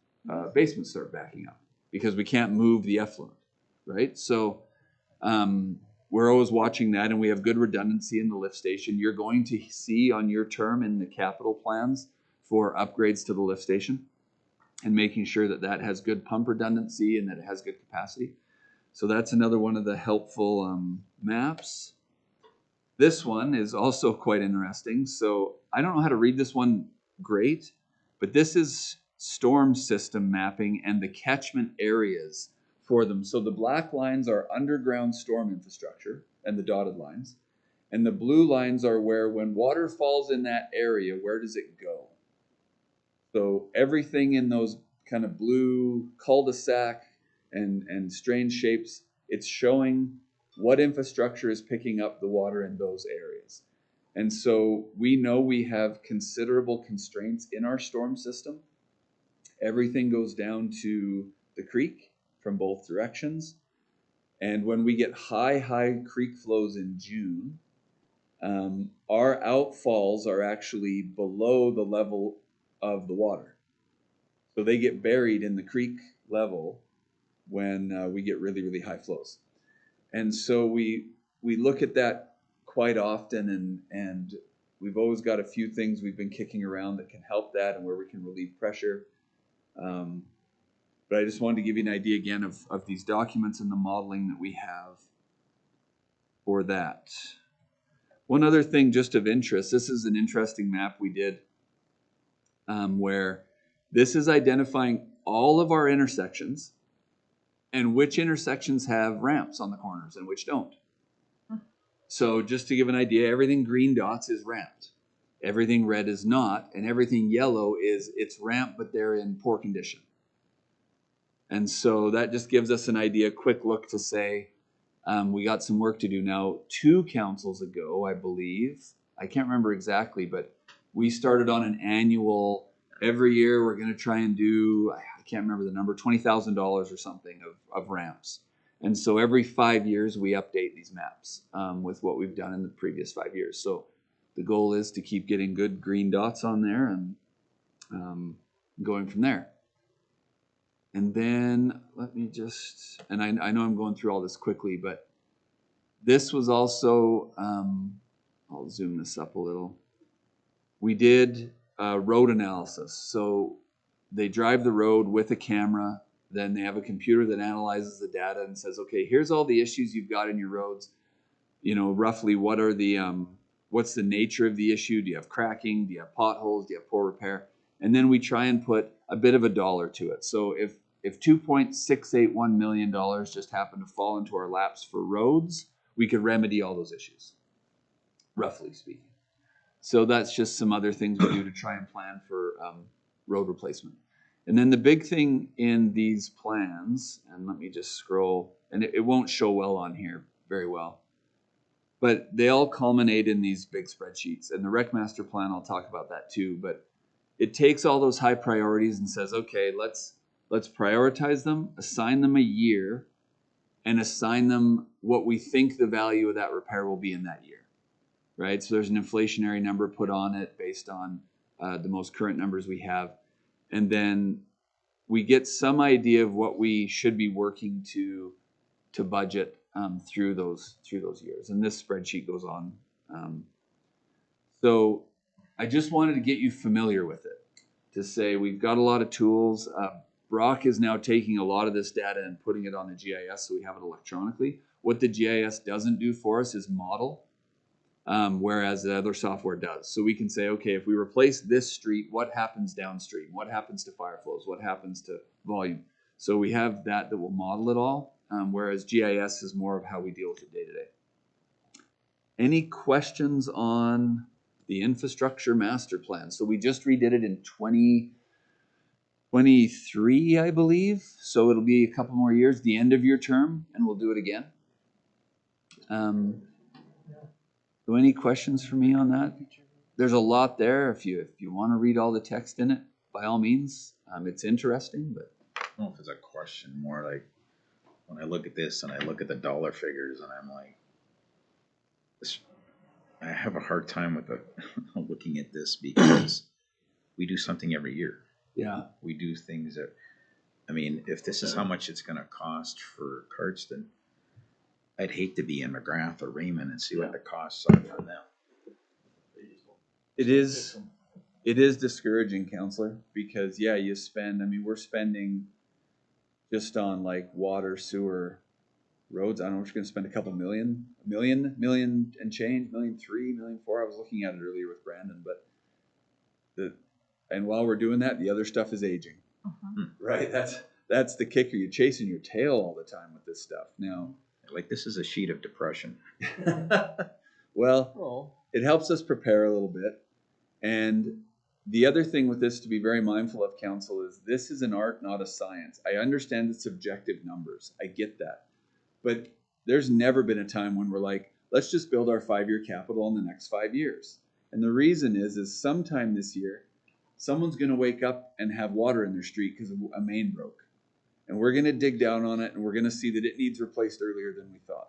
basements start backing up, because we can't move the effluent, right? So we're always watching that, and we have good redundancy in the lift station. You're going to see on your term in the capital plans for upgrades to the lift station and making sure that that has good pump redundancy and that it has good capacity. So that's another one of the helpful maps. This one is also quite interesting. So I don't know how to read this one great, but this is storm system mapping and the catchment areas for them. So the black lines are underground storm infrastructure and the dotted lines. And the blue lines are where when water falls in that area, where does it go? So everything in those kind of blue cul-de-sac and strange shapes, it's showing what infrastructure is picking up the water in those areas. And so we know we have considerable constraints in our storm system. Everything goes down to the creek from both directions. And when we get high creek flows in June, our outfalls are actually below the level of the water. So they get buried in the creek level when we get really high flows. And so we look at that quite often, and we've always got a few things we've been kicking around that can help that and where we can relieve pressure. But I just wanted to give you an idea again of these documents and the modeling that we have for that. One other thing just of interest, this is an interesting map we did where this is identifying all of our intersections and which intersections have ramps on the corners and which don't. So just to give an idea, everything green dots is ramped. Everything red is not, and everything yellow it's ramped, but they're in poor condition. And so that just gives us an idea, a quick look to say, we got some work to do. Now, 2 councils ago, I believe, I can't remember exactly, but we started on an annual, every year we're going to try and do, I can't remember the number, $20,000 or something of ramps. And so every 5 years we update these maps with what we've done in the previous 5 years. So the goal is to keep getting good green dots on there and going from there. And then let me just, and I know I'm going through all this quickly, but this was also, I'll zoom this up a little. We did road analysis. So they drive the road with a camera, then they have a computer that analyzes the data and says, okay, here's all the issues you've got in your roads. You know, roughly what are the, what's the nature of the issue? Do you have cracking? Do you have potholes? Do you have poor repair? And then we try and put a bit of a dollar to it. So if $2.681 million just happened to fall into our laps for roads, we could remedy all those issues, roughly speaking. So that's just some other things we do to try and plan for road replacement. And then the big thing in these plans, and let me just scroll, and it won't show well on here very well, but they all culminate in these big spreadsheets. And the Rec Master Plan, I'll talk about that too, but it takes all those high priorities and says, okay, let's prioritize them, assign them a year, and assign them what we think the value of that repair will be in that year, right? So there's an inflationary number put on it based on the most current numbers we have. And then we get some idea of what we should be working to budget through those years. And this spreadsheet goes on. So I just wanted to get you familiar with it, to say we've got a lot of tools. Brock is now taking a lot of this data and putting it on the GIS so we have it electronically. What the GIS doesn't do for us is model, whereas the other software does. So we can say, okay, if we replace this street, what happens downstream? What happens to fire flows? What happens to volume? So we have that will model it all, whereas GIS is more of how we deal with it day to day. Any questions on the infrastructure master plan? So we just redid it in 2023, I believe. So it'll be a couple more years, the end of your term, and we'll do it again. So any questions for me on that? There's a lot there. If you want to read all the text in it, by all means. It's interesting, but I don't know if it's a question, more like when I look at this and I look at the dollar figures and I'm like, I have a hard time with looking at this because we do something every year. yeah, We do things that, I mean, if this is how much it's going to cost for Cardston, I'd hate to be in McGrath or Raymond and see what the costs are for them. it is discouraging, counselor, because you spend, I mean, we're spending just on like water, sewer, roads. I don't know, we're going to spend a couple million and change, 1.3 million, 1.4 million. I was looking at it earlier with Brandon, but and while we're doing that, the other stuff is aging. Right? That's the kicker. You're chasing your tail all the time with this stuff. Now, like, this is a sheet of depression. well, it helps us prepare a little bit. And The other thing with this to be very mindful of, council, is this is an art, not a science. I understand the subjective numbers. I get that. But there's never been a time when we're like, let's just build our 5-year capital in the next 5 years. And the reason is sometime this year, someone's going to wake up and have water in their street because a main broke. And we're going to dig down on it and we're going to see that it needs replaced earlier than we thought.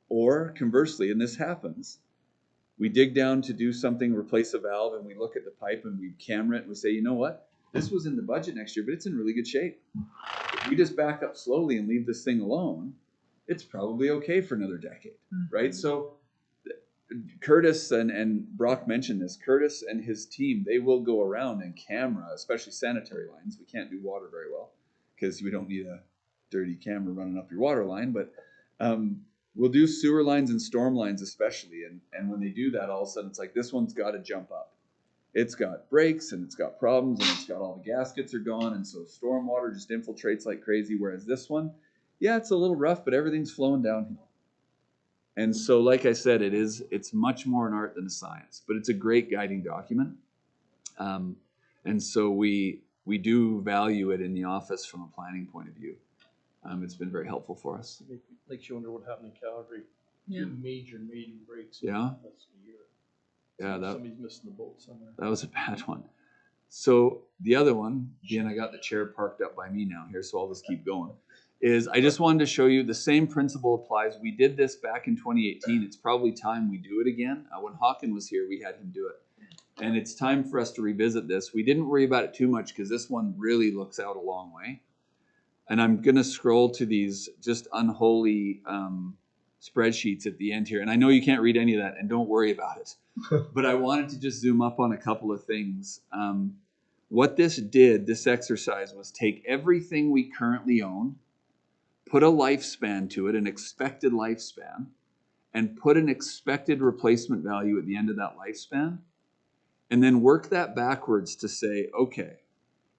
Or conversely, and this happens, we dig down to do something, replace a valve, and we look at the pipe and we camera it and we say, you know what? This was in the budget next year, but it's in really good shape. If we just back up slowly and leave this thing alone, it's probably okay for another decade, right? So Curtis and Brock mentioned this. Curtis and his team, they will go around and camera, especially sanitary lines. We can't do water very well because we don't need a dirty camera running up your water line, but we'll do sewer lines and storm lines especially. And when they do that, all of a sudden it's like, this one's got to jump up. It's got breaks and it's got problems and it's got all the gaskets are gone. And so storm water just infiltrates like crazy. Whereas this one, yeah, it's a little rough, but everything's flowing downhill. And so, like I said, it's much more an art than a science, but it's a great guiding document. And so we do value it in the office from a planning point of view. It's been very helpful for us. Makes you wonder what happened in Calgary. Yeah. 2 major breaks. Yeah. That's a year. Yeah, Somebody's missing the boat somewhere. that was a bad one. So the other one, again, I got the chair parked up by me now here, so I'll just keep going, is I just wanted to show you the same principle applies. We did this back in 2018. It's probably time we do it again. When Hawken was here, we had him do it. And it's time for us to revisit this. We didn't worry about it too much because this one really looks out a long way. And I'm going to scroll to these just unholy spreadsheets at the end here. And I know you can't read any of that, and don't worry about it. But I wanted to just zoom up on a couple of things. What this exercise was take everything we currently own, put a lifespan to it, an expected lifespan, and put an expected replacement value at the end of that lifespan, and then work that backwards to say, okay,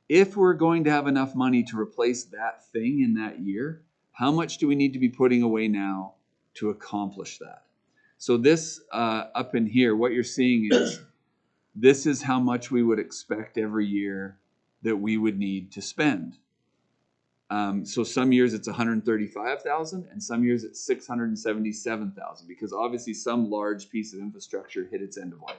if we're going to have enough money to replace that thing in that year, how much do we need to be putting away now to accomplish that? So this up in here, what you're seeing is this is how much we would expect every year that we would need to spend. So some years it's 135,000 and some years it's 677,000 because obviously some large piece of infrastructure hit its end of life.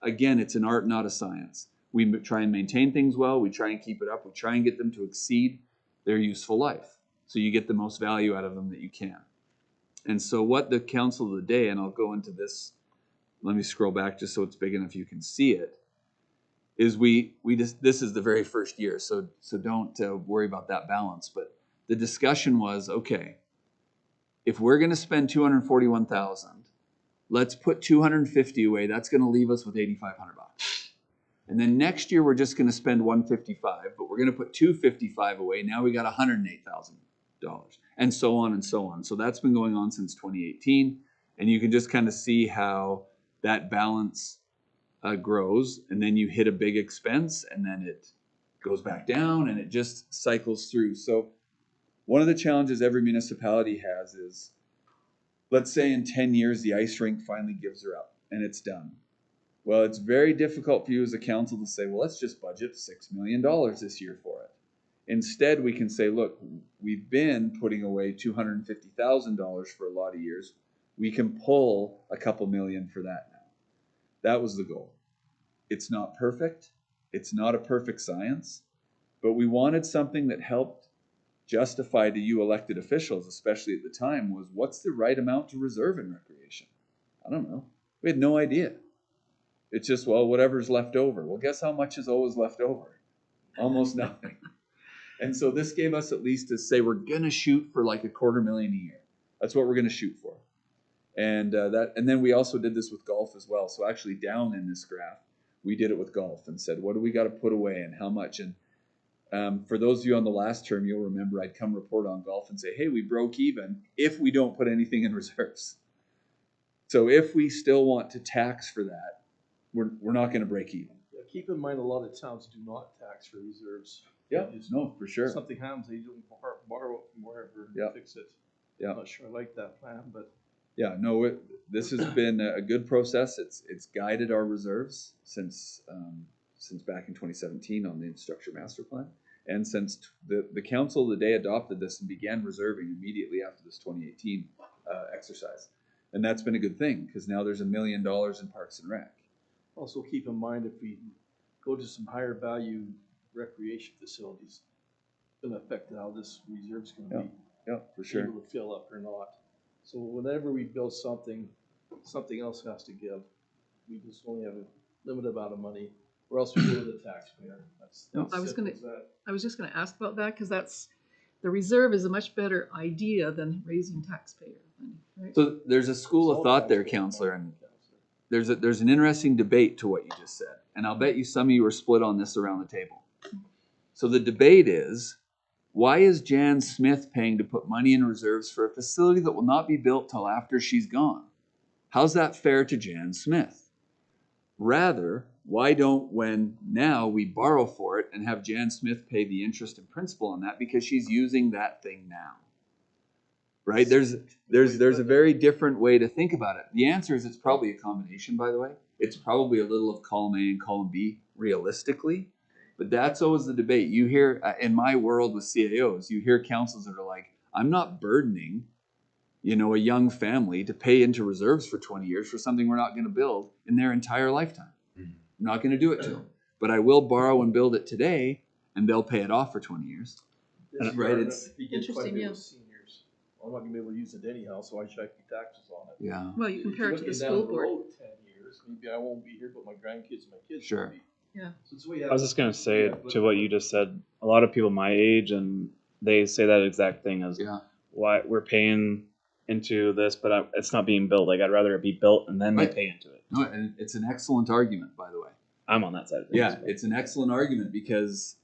Again, it's an art, not a science. We try and maintain things well. We try and keep it up. We try and get them to exceed their useful life. So you get the most value out of them that you can. And so what the council of the day, and I'll go into this, let me scroll back just so it's big enough you can see it, is we just, this is the very first year, so don't worry about that balance. But the discussion was, okay, if we're going to spend 241,000, let's put 250 away. That's going to leave us with 8,500 bucks. And then next year we're just going to spend 155, but we're going to put 255 away. Now we got $108,000, and so on and so on. So that's been going on since 2018, and you can just kind of see how that balance grows, and then you hit a big expense, and then it goes back down, and it just cycles through. So one of the challenges every municipality has is, let's say in 10 years the ice rink finally gives her up, and it's done. Well, it's very difficult for you as a council to say, well, let's just budget $6 million this year for it. Instead, we can say, look, we've been putting away $250,000 for a lot of years. We can pull a couple million for that now. That was the goal. It's not perfect. It's not a perfect science, but we wanted something that helped justify to you elected officials, especially at the time, was what's the right amount to reserve in recreation? I don't know. We had no idea. It's just, well, whatever's left over. Well, guess how much is always left over? Almost nothing. And so this gave us at least to say we're going to shoot for like $250,000 a year. That's what we're going to shoot for. And then we also did this with golf as well. So actually down in this graph, we did it with golf and said, what do we got to put away and how much? And for those of you on the last term, you'll remember I'd come report on golf and say, hey, we broke even if we don't put anything in reserves. So if we still want to tax for that, we're not going to break even. Yeah, keep in mind a lot of towns do not tax for reserves. Yeah, no, for sure. If something happens, they don't borrow it from wherever and fix it. Yeah. I'm not sure I like that plan, but yeah, no, this has been a good process. It's guided our reserves since since back in 2017 on the infrastructure master plan. And since the council the day adopted this and began reserving immediately after this 2018 exercise. And that's been a good thing, because now there's $1 million in Parks and Rec. Also keep in mind, if we go to some higher value recreation facilities, it's gonna affect how this reserve's gonna be Yeah, for sure. able to fill up or not. So whenever we build something, something else has to give. We just only have a limited amount of money, or else we go to the taxpayer. That's I was simple gonna- as that. I was just gonna ask about that, because the reserve is a much better idea than raising taxpayer money, right? So there's a school of thought there, Counselor, and there's an interesting debate to what you just said. And I'll bet you some of you are split on this around the table. So the debate is, why is Jan Smith paying to put money in reserves for a facility that will not be built till after she's gone? How's that fair to Jan Smith? Rather, why don't, when now we borrow for it and have Jan Smith pay the interest and principal on that, because she's using that thing now? Right? There's a very different way to think about it. The answer is it's probably a combination, by the way. It's probably a little of column A and column B, realistically. But that's always the debate. You hear, in my world with CAOs, you hear councils that are like, I'm not burdening, a young family to pay into reserves for 20 years for something we're not going to build in their entire lifetime. I'm not going to do it to them. But I will borrow and build it today, and they'll pay it off for 20 years. Right? It's Interesting, yeah. Seniors. I'm not gonna be able to use it anyhow, so why should I pay taxes on it? yeah. Well, you compare it to the Looking down school board. road 10 years, maybe I won't be here, but my grandkids and my kids Sure. will be. Yeah. So it's the way I was just gonna say to what you just said. A lot of people my age, and they say that exact thing as, Yeah. why we're paying into this, but it's not being built. Like, I'd rather it be built and then Right. we pay into it. No, and it's an excellent argument, by the way. I'm on that side of things. Yeah, it's an excellent argument, because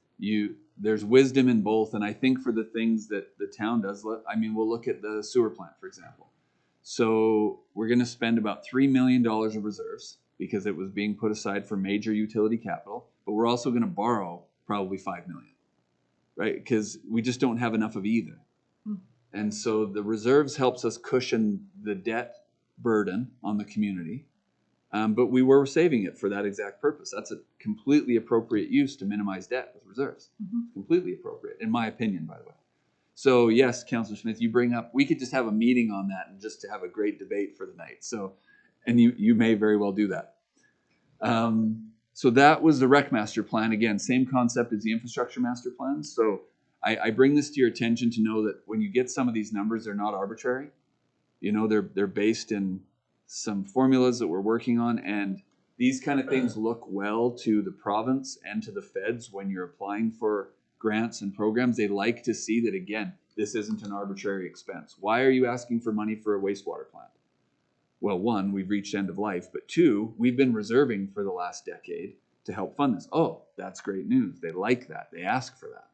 there's wisdom in both, and I think for the things that the town does, we'll look at the sewer plant, for example. So we're going to spend about $3 million of reserves, because it was being put aside for major utility capital, but we're also going to borrow probably $5 million, right? Because we just don't have enough of either. And so the reserves helps us cushion the debt burden on the community. But we were saving it for that exact purpose. That's a completely appropriate use to minimize debt with reserves. Completely appropriate, in my opinion, by the way. So yes, Councillor Smith, you bring up, we could just have a meeting on that and just to have a great debate for the night. So, and you may very well do that. So that was the rec master plan. Again, same concept as the infrastructure master plan. So I bring this to your attention to know that when you get some of these numbers, they're not arbitrary. They're based in some formulas that we're working on, and these kind of things look well to the province and to the feds when you're applying for grants and programs. They like to see that, again, this isn't an arbitrary expense. Why are you asking for money for a wastewater plant? Well, one, we've reached end of life, but two, we've been reserving for the last decade to help fund this. Oh, that's great news. They like that. They ask for that.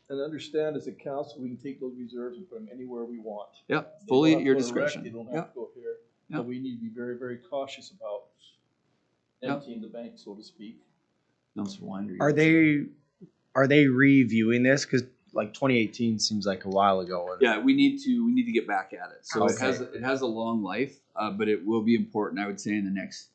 And understand, as a council, we can take those reserves and put them anywhere we want. Yep, They fully don't at have your to go to rec, discretion. They don't have Yep. to go here. Yep. But we need to be very, very cautious about Yep. emptying the bank, so to speak. Are they reviewing this? Because like 2018 seems like a while ago. And Yeah, we need to get back at it. So Okay. it has a long life, but it will be important, I would say, in the next.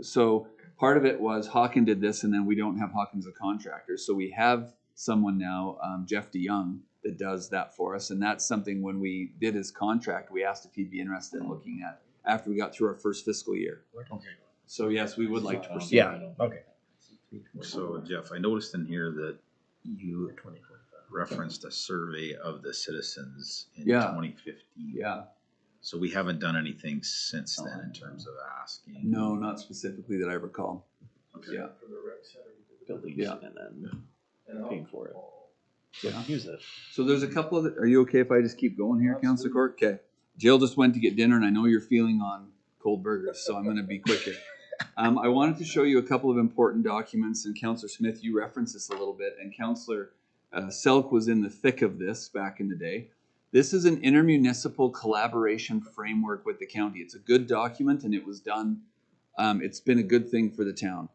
So part of it was Hawken did this, and then we don't have Hawken as a contractor. So we have someone now, Jeff DeYoung, that does that for us. And that's something, when we did his contract, we asked if he'd be interested in looking at after we got through our first fiscal year. Okay. So yes, we would like to pursue. Yeah. Okay. So Jeff, I noticed in here that you referenced a survey of the citizens in Yeah. 2015. Yeah. So we haven't done anything since then in terms of asking. No, not specifically that I recall. Okay. Yeah. For the rec center. Building Yeah. and then And paying for it. Yeah. Use it. So there's a couple of, are you okay if I just keep going here, Councillor Court? Okay. Jill just went to get dinner, and I know you're feeling on cold burgers, so I'm going to be quick here. I wanted to show you a couple of important documents, and Councillor Smith, you referenced this a little bit, and Councillor Selk was in the thick of this back in the day. This is an intermunicipal collaboration framework with the county. It's a good document, and it was done. It's been a good thing for the town.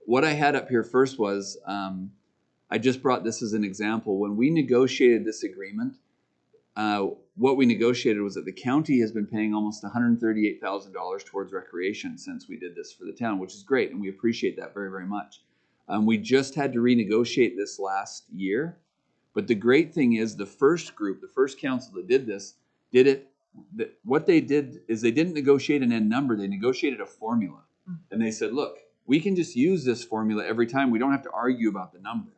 What I had up here first was, I just brought this as an example. When we negotiated this agreement, what we negotiated was that the county has been paying almost $138,000 towards recreation since we did this for the town, which is great, and we appreciate that very, very much. We just had to renegotiate this last year. But the great thing is the first group, the first council that did this, did it. What they did is they didn't negotiate an end number. They negotiated a formula. And they said, look, we can just use this formula every time. We don't have to argue about the number.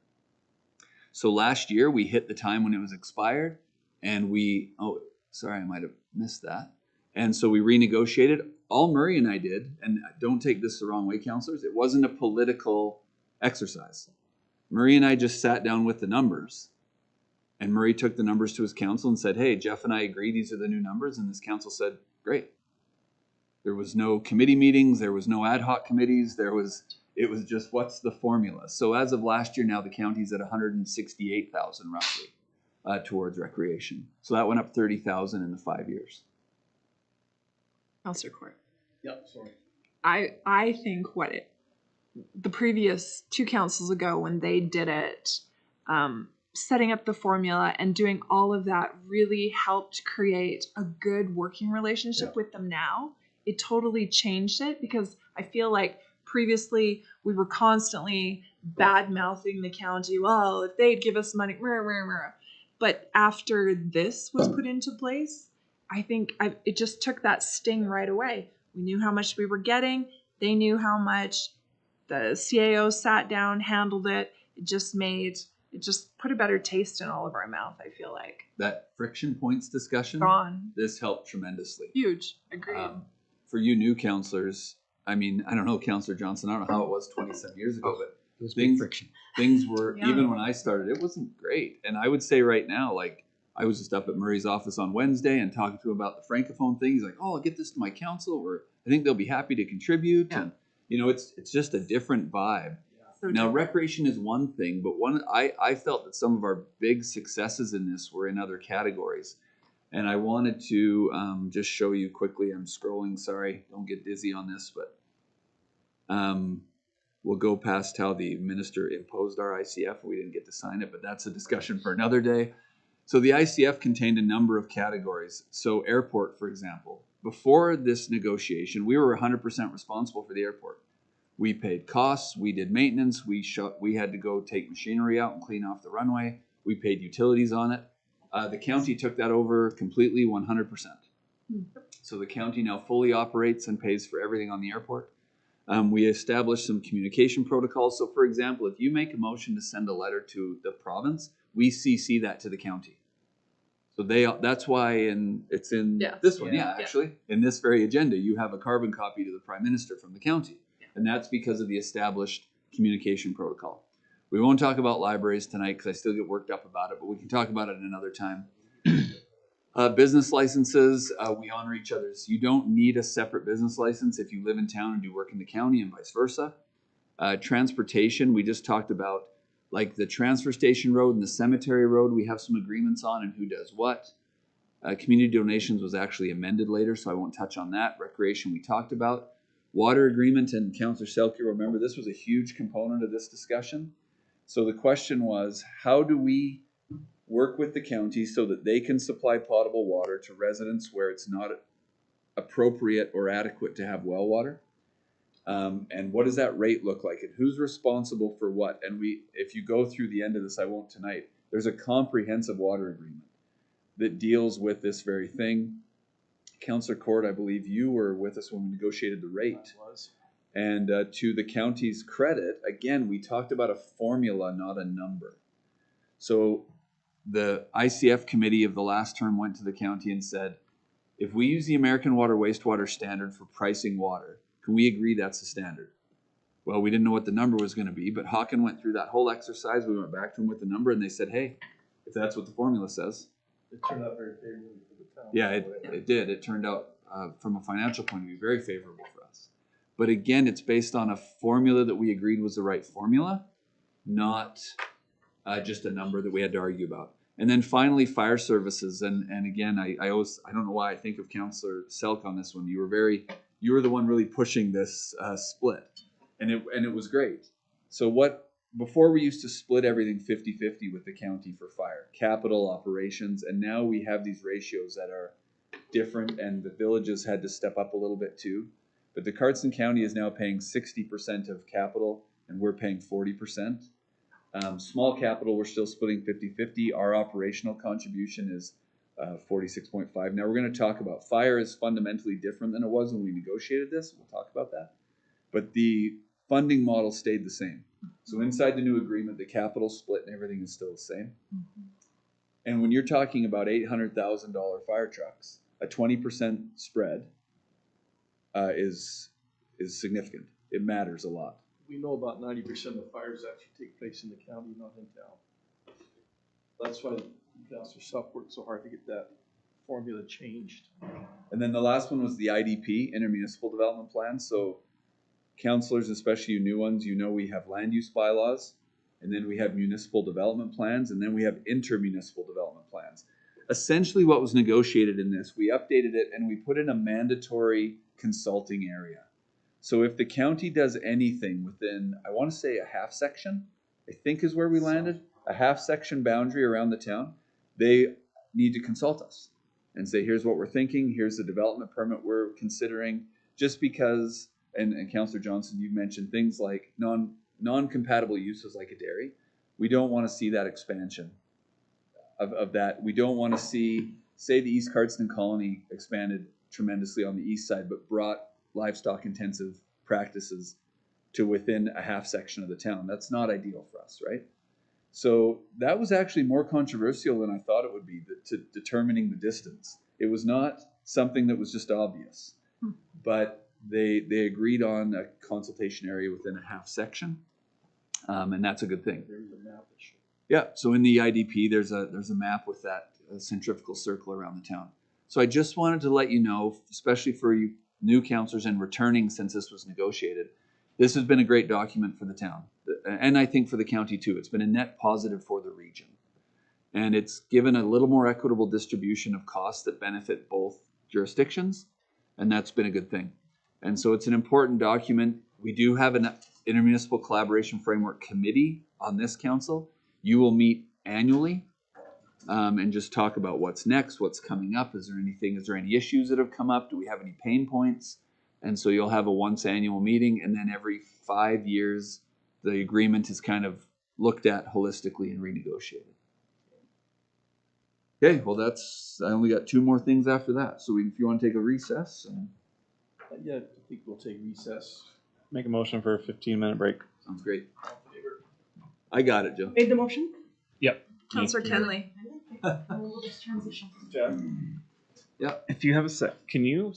So last year we hit the time when it was expired and I might have missed that. And so we renegotiated. All Murray and I did, and don't take this the wrong way, councillors, it wasn't a political exercise. Murray and I just sat down with the numbers, and Murray took the numbers to his council and said, hey, Jeff and I agree these are the new numbers. And this council said, great. There was no committee meetings. There was no ad hoc committees. It was just, what's the formula? So as of last year now, the county's at 168,000 roughly towards recreation. So that went up 30,000 in the 5 years. Councillor Court. Yep, sorry. I think the previous two councils ago when they did it, setting up the formula and doing all of that really helped create a good working relationship with them now. It totally changed it because I feel like previously we were constantly bad-mouthing the county. Well, if they'd give us money, but after this was put into place, I think it just took that sting right away. We knew how much we were getting. They knew how much. The CAO sat down, handled it. It just put a better taste in all of our mouth, I feel like. That friction points discussion, Gone. this helped tremendously. Huge. Agreed. For you new councillors, I mean, I don't know, Councillor Johnson, I don't know how it was 27 years ago, but It was big friction. things were, Yeah. even when I started, it wasn't great. And I would say right now, like, I was just up at Murray's office on Wednesday and talking to him about the Francophone thing. He's like, oh, I'll get this to my council, or I think they'll be happy to contribute. Yeah. And, you know, it's just a different vibe. So Now, different. recreation is one thing, but I felt that some of our big successes in this were in other categories. And I wanted to just show you quickly. I'm scrolling, sorry, don't get dizzy on this, but we'll go past how the minister imposed our ICF. We didn't get to sign it, but that's a discussion for another day. So the ICF contained a number of categories. So airport, for example, before this negotiation, we were 100% responsible for the airport. We paid costs, we did maintenance, we had to go take machinery out and clean off the runway. We paid utilities on it. The county took that over completely, 100%. So the county now fully operates and pays for everything on the airport. We established some communication protocols. So for example, if you make a motion to send a letter to the province, we CC that to the county. So that's why it's in this one, actually. In this very agenda, you have a carbon copy to the Prime Minister from the county. And that's because of the established communication protocol. We won't talk about libraries tonight because I still get worked up about it, but we can talk about it another time. Business licenses, we honor each other's. You don't need a separate business license if you live in town and do work in the county and vice versa. Transportation, we just talked about, like the transfer station road and the cemetery road, we have some agreements on and who does what. Community donations was actually amended later, so I won't touch on that. Recreation we talked about. Water agreement, and Councillor Selke, remember this was a huge component of this discussion. So the question was, how do we work with the county so that they can supply potable water to residents where it's not appropriate or adequate to have well water? And what does that rate look like? And who's responsible for what? And if you go through the end of this, I won't tonight, there's a comprehensive water agreement that deals with this very thing. Councillor Court, I believe you were with us when we negotiated the rate. And to the county's credit, again, we talked about a formula, not a number. So the ICF committee of the last term went to the county and said, if we use the American Water Wastewater Standard for pricing water, can we agree that's the standard? Well, we didn't know what the number was going to be, but Hawken went through that whole exercise. We went back to him with the number and they said, hey, if that's what the formula says. It turned out very favorably for the town. Yeah, it did. It turned out from a financial point of view, very favorable for us. But again, it's based on a formula that we agreed was the right formula, not just a number that we had to argue about. And then finally, fire services. And again, I don't know why I think of Councillor Selk on this one. You were the one really pushing this split, and it was great. So before we used to split everything 50-50 with the county for fire, capital, operations, and now we have these ratios that are different, and the villages had to step up a little bit too. But the Cardston County is now paying 60% of capital and we're paying 40%. Small capital, we're still splitting 50-50. Our operational contribution is 46.5. Now we're going to talk about fire is fundamentally different than it was when we negotiated this. We'll talk about that. But the funding model stayed the same. So inside the new agreement, the capital split and everything is still the same. And when you're talking about $800,000 fire trucks, a 20% spread is significant. It matters a lot. We know about 90% of fires actually take place in the county, not in town. That's why Councilor Supp worked so hard to get that formula changed. And then the last one was the IDP, Intermunicipal Development Plan. So councilors, especially you new ones, you know we have land use bylaws, and then we have municipal development plans, and then we have intermunicipal development plans. Essentially what was negotiated in this, we updated it and we put in a mandatory consulting area. So if the county does anything within, I want to say a half section, I think is where we landed, a half section boundary around the town, they need to consult us and say, here's what we're thinking, here's the development permit we're considering, just because, and Councillor Johnson, you mentioned things like non-compatible uses like a dairy. We don't want to see that expansion of that. We don't want to see, say the East Cardston colony expanded tremendously on the east side, but brought livestock intensive practices to within a half section of the town. That's not ideal for us, right? So that was actually more controversial than I thought it would be, to determining the distance. It was not something that was just obvious, but they agreed on a consultation area within a half section, and that's a good thing. There's a map that shows. Yeah, so in the IDP, there's a map with that centrifugal circle around the town. So I just wanted to let you know, especially for you new councillors and returning since this was negotiated, this has been a great document for the town. And I think for the county too. It's been a net positive for the region. And it's given a little more equitable distribution of costs that benefit both jurisdictions. And that's been a good thing. And so it's an important document. We do have an intermunicipal collaboration framework committee on this council. You will meet annually and just talk about what's next, what's coming up. Is there any issues that have come up? Do we have any pain points? And so you'll have a once annual meeting, and then every 5 years, the agreement is kind of looked at holistically and renegotiated. Okay, well I only got 2 more things after that. So if you want to take a recess. Yeah, I think we'll take recess. Make a motion for a 15-minute break. Sounds great. I got it, Joe. Made the motion? Yep. Councillor Kenley. And we'll just transition. If you have a sec, can you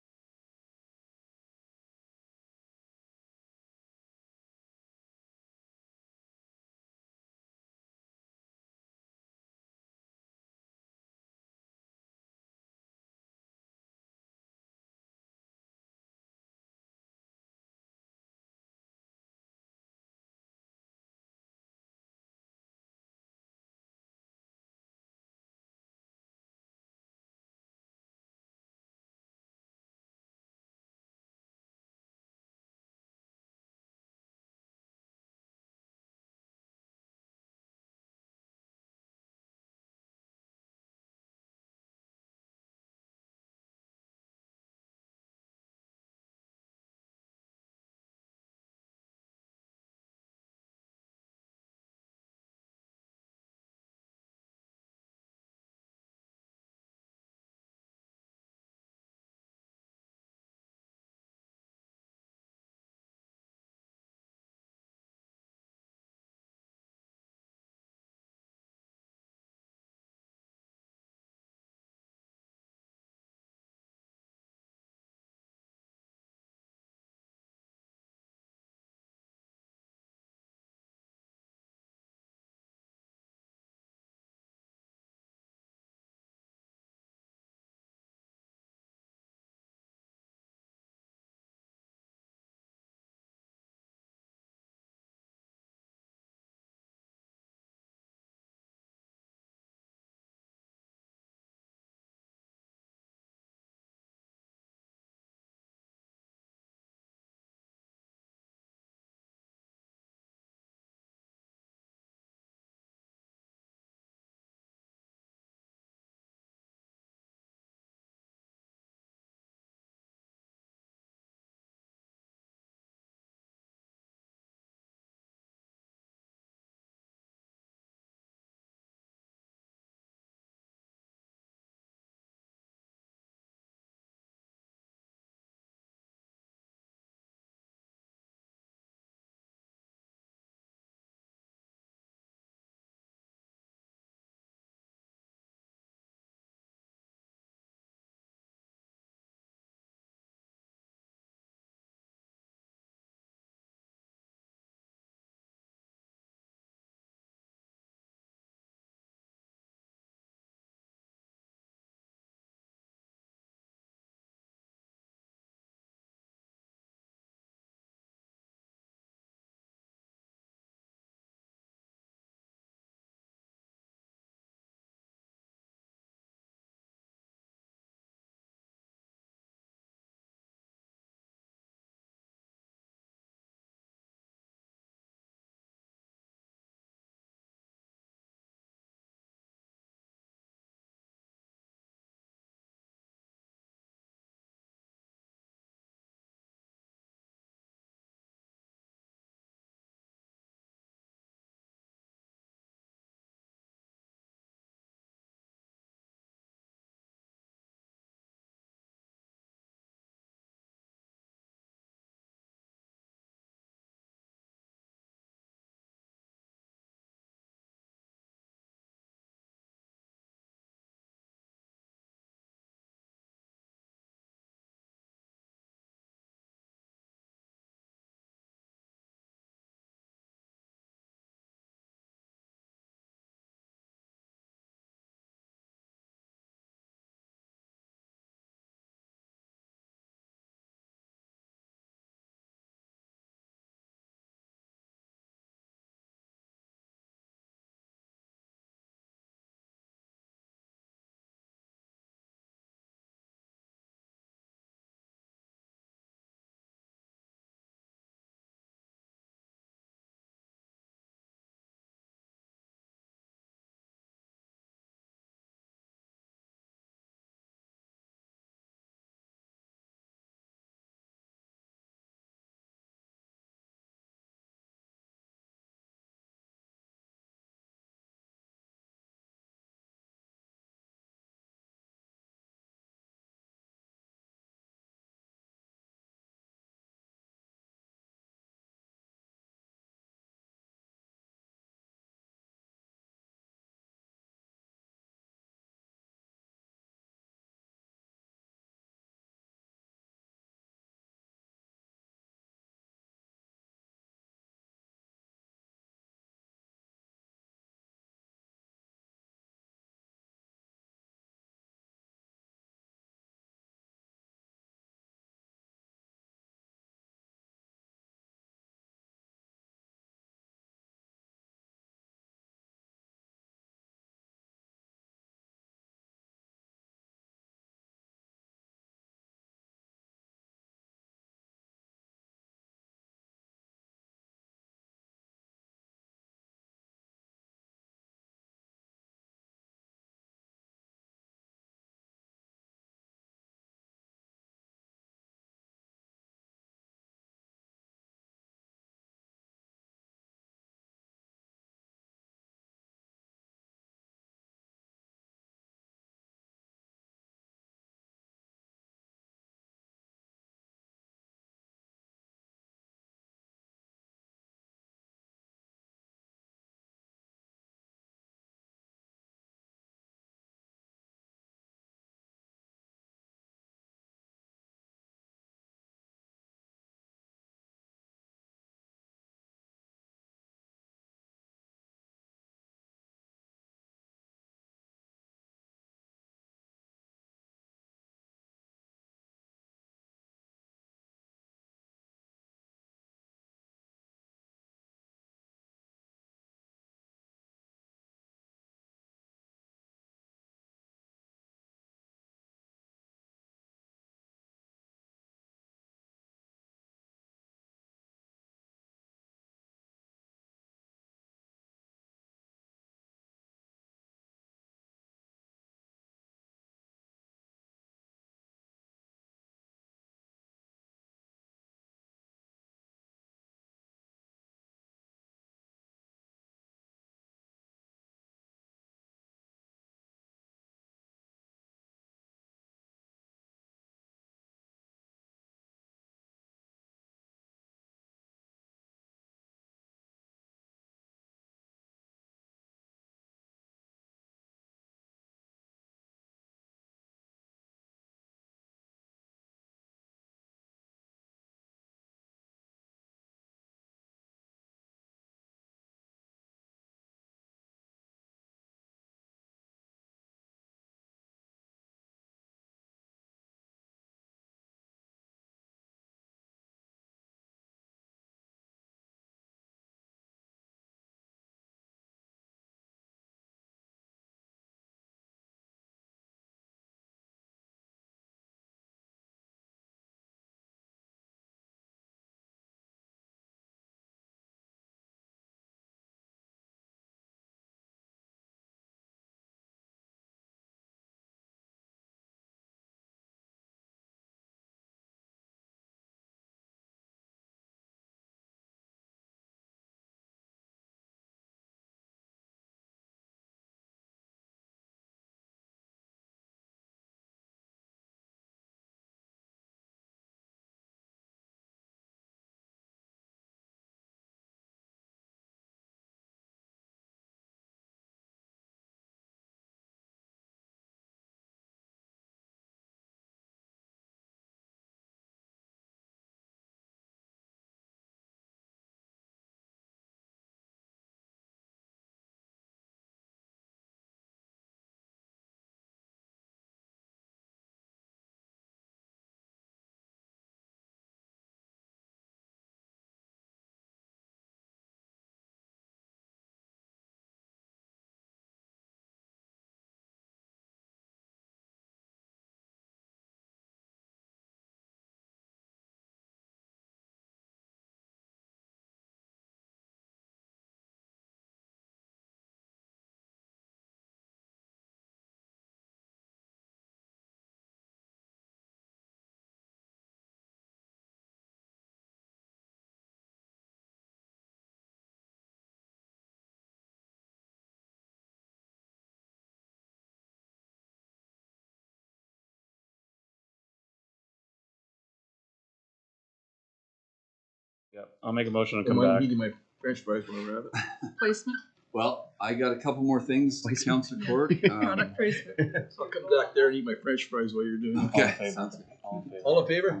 Yep. I'll make a motion to Don't come mind back. me eating my french fries when I grab it. Placement, Well, I got a couple more things, Councilor Court. product placement. I'll come back there and eat my french fries while you're doing it. Okay, sounds good. All in favor?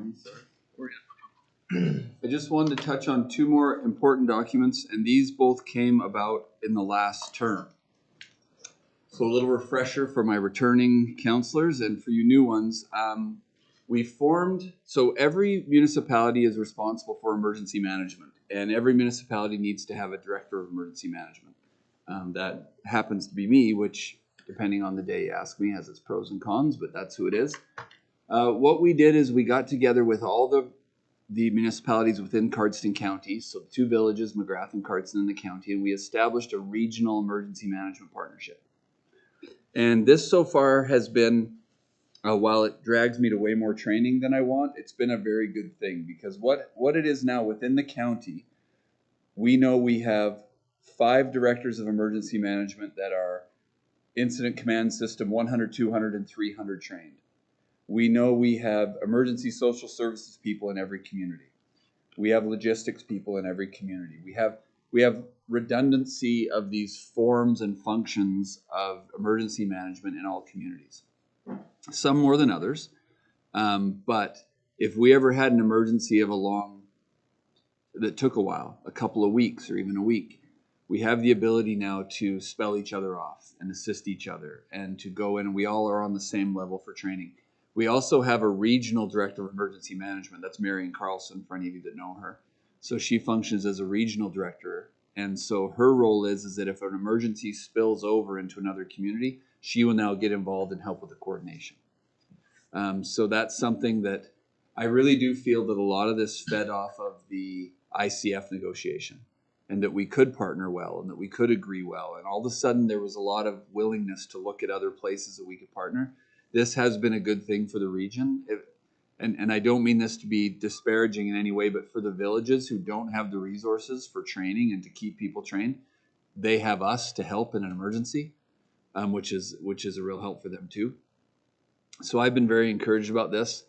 I just wanted to touch on two more important documents, and these both came about in the last term. So a little refresher for my returning counselors and for you new ones. We formed, so every municipality is responsible for emergency management, and every municipality needs to have a director of emergency management. That happens to be me, which, depending on the day you ask me, has its pros and cons, but that's who it is. What we did is we got together with all the municipalities within Cardston County, so the two villages, McGrath and Cardston in the county, and we established a regional emergency management partnership. And this so far has been, while it drags me to way more training than I want, it's been a very good thing, because what it is now within the county, we know we have 5 directors of emergency management that are Incident Command System 100, 200, and 300 trained. We know we have emergency social services people in every community. We have logistics people in every community. We have redundancy of these forms and functions of emergency management in all communities. Some more than others, but if we ever had an emergency that took a while, a couple of weeks or even a week, we have the ability now to spell each other off and assist each other and to go in, and we all are on the same level for training. We also have a regional director of emergency management. That's Marion Carlson, for any of you that know her. So she functions as a regional director. And so her role is that if an emergency spills over into another community, she will now get involved and help with the coordination. So that's something that I really do feel that a lot of this fed off of the ICF negotiation, and that we could partner well and that we could agree well. And all of a sudden there was a lot of willingness to look at other places that we could partner. This has been a good thing for the region. And I don't mean this to be disparaging in any way, but for the villages who don't have the resources for training and to keep people trained, they have us to help in an emergency, which is a real help for them too. So I've been very encouraged about this.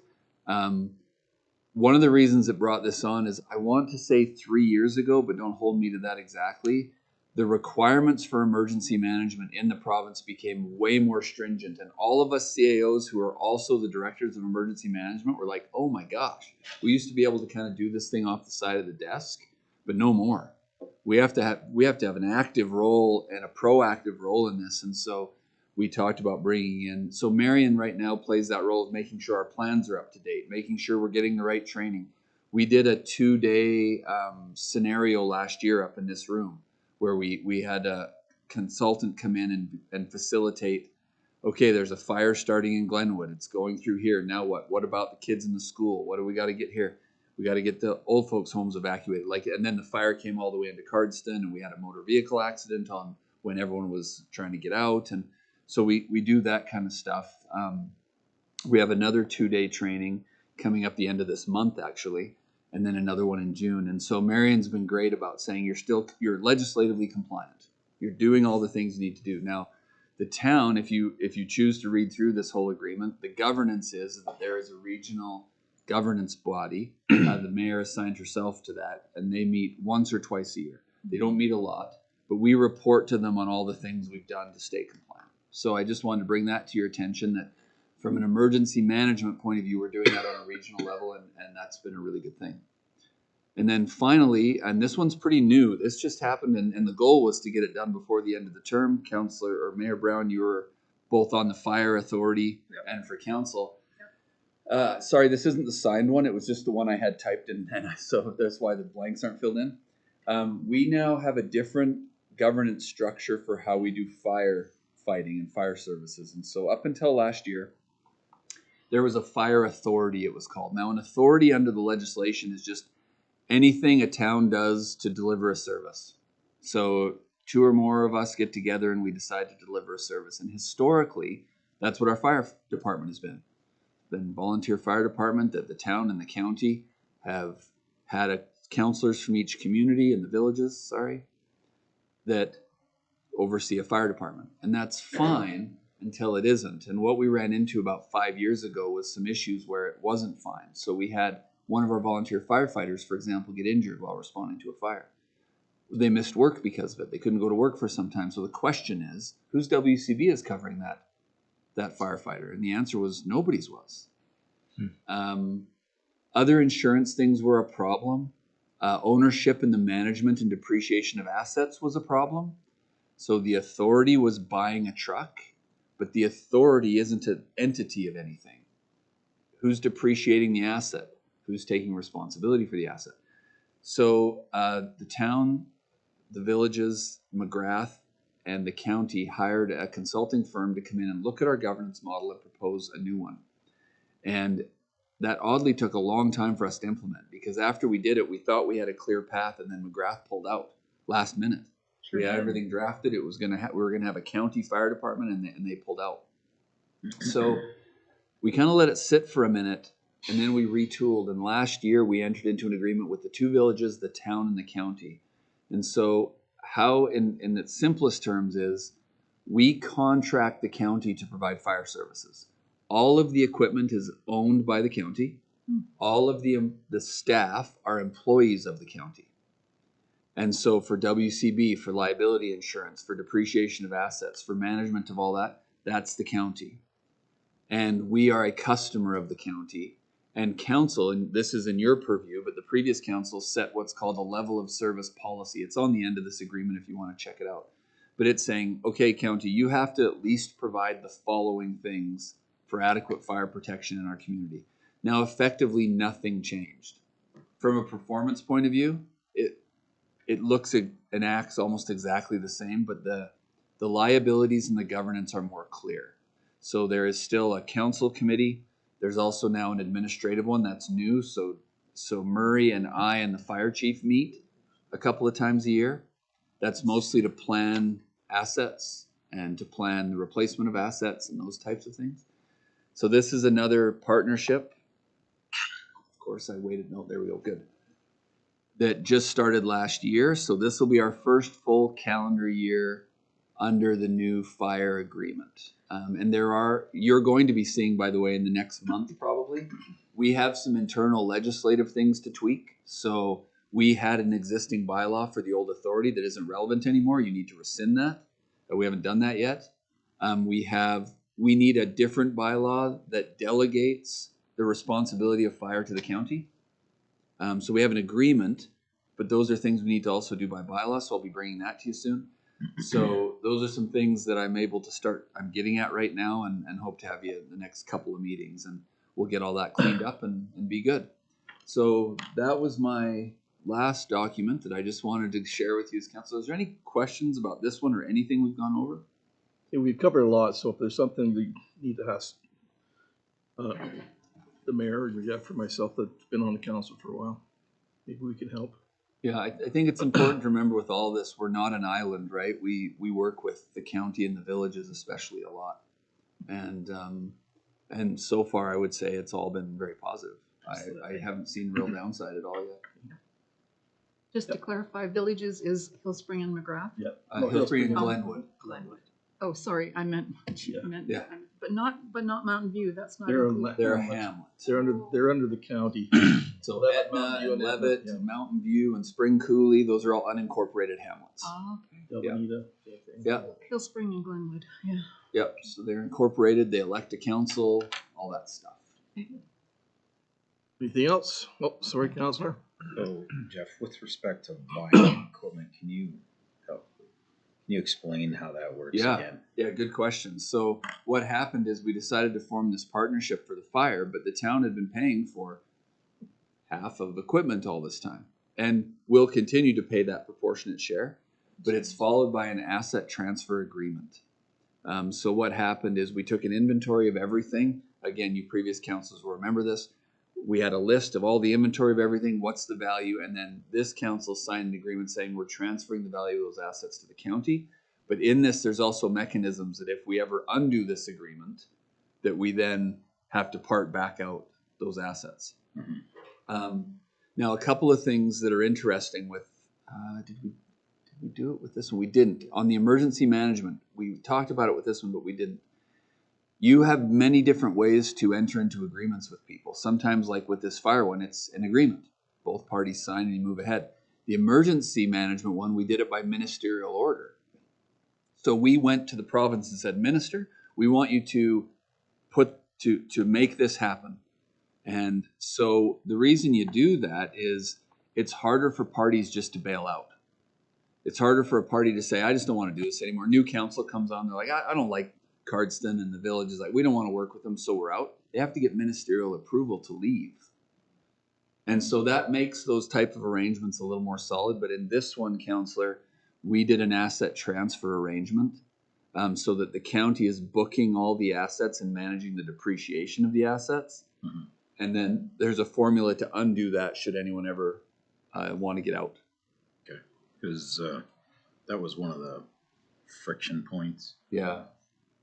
One of the reasons it brought this on is, I want to say 3 years ago, but don't hold me to that exactly, the requirements for emergency management in the province became way more stringent. And all of us CAOs who are also the directors of emergency management were like, oh my gosh, we used to be able to kind of do this thing off the side of the desk, but no more. We have to have an active role and a proactive role in this. And so we talked about bringing in, so Marion right now plays that role of making sure our plans are up to date, making sure we're getting the right training. We did a 2-day scenario last year up in this room, where we had a consultant come in and facilitate, okay, there's a fire starting in Glenwood. It's going through here. Now what? What about the kids in the school? What do we got to get here? We got to get the old folks' homes evacuated. And then the fire came all the way into Cardston, and we had a motor vehicle accident on when everyone was trying to get out. And so we do that kind of stuff. We have another 2-day training coming up the end of this month, actually, and then another one in June. And so Marion's been great about saying you're legislatively compliant. You're doing all the things you need to do. Now, the town, if you choose to read through this whole agreement, the governance is that there is a regional governance body. The mayor assigned herself to that, and they meet once or twice a year. They don't meet a lot, but we report to them on all the things we've done to stay compliant. So I just wanted to bring that to your attention, that from an emergency management point of view, we're doing that on a regional level, and that's been a really good thing. And then finally, and this one's pretty new, this just happened, and the goal was to get it done before the end of the term. Councillor or Mayor Brown, you were both on the fire authority and for council. Sorry, this isn't the signed one. It was just the one I had typed in, and so that's why the blanks aren't filled in. We now have a different governance structure for how we do fire fighting and fire services. And so up until last year, there was a fire authority, it was called. Now, an authority under the legislation is just anything a town does to deliver a service. So 2 or more of us get together and we decide to deliver a service. And historically, that's what our fire department has been. Been volunteer fire department that the town and the county have had counselors from each community in the villages, that oversee a fire department. And that's fine until it isn't. And what we ran into about 5 years ago was some issues where it wasn't fine. So we had one of our volunteer firefighters, for example, get injured while responding to a fire. They missed work because of it. They couldn't go to work for some time. So the question is, whose WCB is covering that firefighter? And the answer was nobody's was. Other insurance things were a problem. Ownership and the management and depreciation of assets was a problem. So the authority was buying a truck, but the authority isn't an entity of anything. Who's depreciating the asset? Who's taking responsibility for the asset? So the town, the villages, McGrath, and the county hired a consulting firm to come in and look at our governance model and propose a new one. And that oddly took a long time for us to implement, because after we did it, we thought we had a clear path, and then McGrath pulled out last minute. We had everything drafted. It was we were gonna have a county fire department, and they pulled out. So we kind of let it sit for a minute, and then we retooled. And last year we entered into an agreement with the two villages, the town and the county. And so how, in its simplest terms, is we contract the county to provide fire services. All of the equipment is owned by the county. All of the staff are employees of the county. And so for WCB, for liability insurance, for depreciation of assets, for management of all that, that's the county. And we are a customer of the county. And council, and this is in your purview, but the previous council set what's called a level of service policy. It's on the end of this agreement if you want to check it out. But it's saying, okay, county, you have to at least provide the following things for adequate fire protection in our community. Now, effectively, nothing changed. From a performance point of view, it looks and acts almost exactly the same, but the liabilities and the governance are more clear. So there is still a council committee. There's also now an administrative one that's new. So Murray and I and the fire chief meet a couple of times a year. That's mostly to plan assets and to plan the replacement of assets and those types of things. So this is another partnership. Of course, I waited. No, there we go. Good. That just started last year. So this will be our first full calendar year under the new fire agreement. And you're going to be seeing, by the way, in the next month probably, we have some internal legislative things to tweak. So we had an existing bylaw for the old authority that isn't relevant anymore. You need to rescind that. We haven't done that yet. We need a different bylaw that delegates the responsibility of fire to the county. So we have an agreement, but those are things we need to also do by bylaw. So I'll be bringing that to you soon. So those are some things that I'm getting at right now, and hope to have you in the next couple of meetings, and we'll get all that cleaned up and be good. So that was my last document that I just wanted to share with you as council. Is there any questions about this one or anything we've gone over? Yeah, we've covered a lot, so if there's something we need to ask the mayor or Jeff for myself that's been on the council for a while, maybe we can help. Yeah, I think it's important to remember with all this, we're not an island, right? We work with the county and the villages especially a lot. And so far I would say it's all been very positive. I haven't seen real downside at all yet. Just to clarify, villages is Hillspring and McGrath? Yep. Hillspring and Glenwood. Oh, sorry, I meant, Yeah. but not Mountain View, that's not They're included. They're a hamlet. They're under the county. So Etna and Levitt and Mountain View and Spring Coulee, those are all unincorporated hamlets. Oh, okay. Delvanita. Yeah. Hillspring and Glenwood, yeah. Yep. So they're incorporated. They elect a council, all that stuff. Anything else? Oh, sorry, Counselor. So, Jeff, with respect to buying equipment, can you explain how that works again? Yeah, good question. So what happened is we decided to form this partnership for the fire, but the town had been paying for half of equipment all this time. And we'll continue to pay that proportionate share, but it's followed by an asset transfer agreement. So what happened is we took an inventory of everything. Again, you previous councils will remember this. We had a list of all the inventory of everything, what's the value, and then this council signed an agreement saying we're transferring the value of those assets to the county. But in this, there's also mechanisms that if we ever undo this agreement, that we then have to part back out those assets. Mm-hmm. Now, a couple of things that are interesting with, did we do it with this one? We didn't. On the emergency management, we talked about it with this one, but we didn't. you have many different ways to enter into agreements with people. Sometimes, like with this fire one, it's an agreement. Both parties sign and you move ahead. The emergency management one, we did it by ministerial order. So we went to the province and said, Minister, we want you to make this happen. And so the reason you do that is it's harder for parties just to bail out. It's harder for a party to say, I just don't want to do this anymore. New council comes on, they're like, I don't like Cardston, and the village is like, we don't want to work with them, so we're out. They have to get ministerial approval to leave. And so that makes those type of arrangements a little more solid. But in this one, Councillor, we did an asset transfer arrangement so that the county is booking all the assets and managing the depreciation of the assets. Mhm. And then there's a formula to undo that should anyone ever want to get out. Okay, because that was one of the friction points Yeah.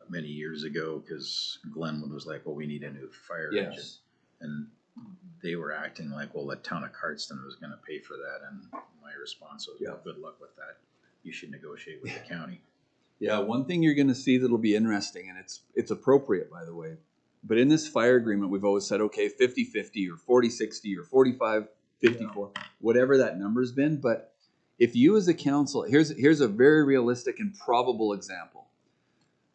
many years ago, because Glenwood was like, well, we need a new fire engine. Yes. And they were acting like, well, the town of Cardston was going to pay for that. And my response was, well, good luck with that. You should negotiate with the county. Yeah, one thing you're going to see that'll be interesting, and it's appropriate, by the way, but in this fire agreement, we've always said, okay, 50-50 or 40-60 or 45-54, whatever that number's been. But if you as a council, here's a very realistic and probable example.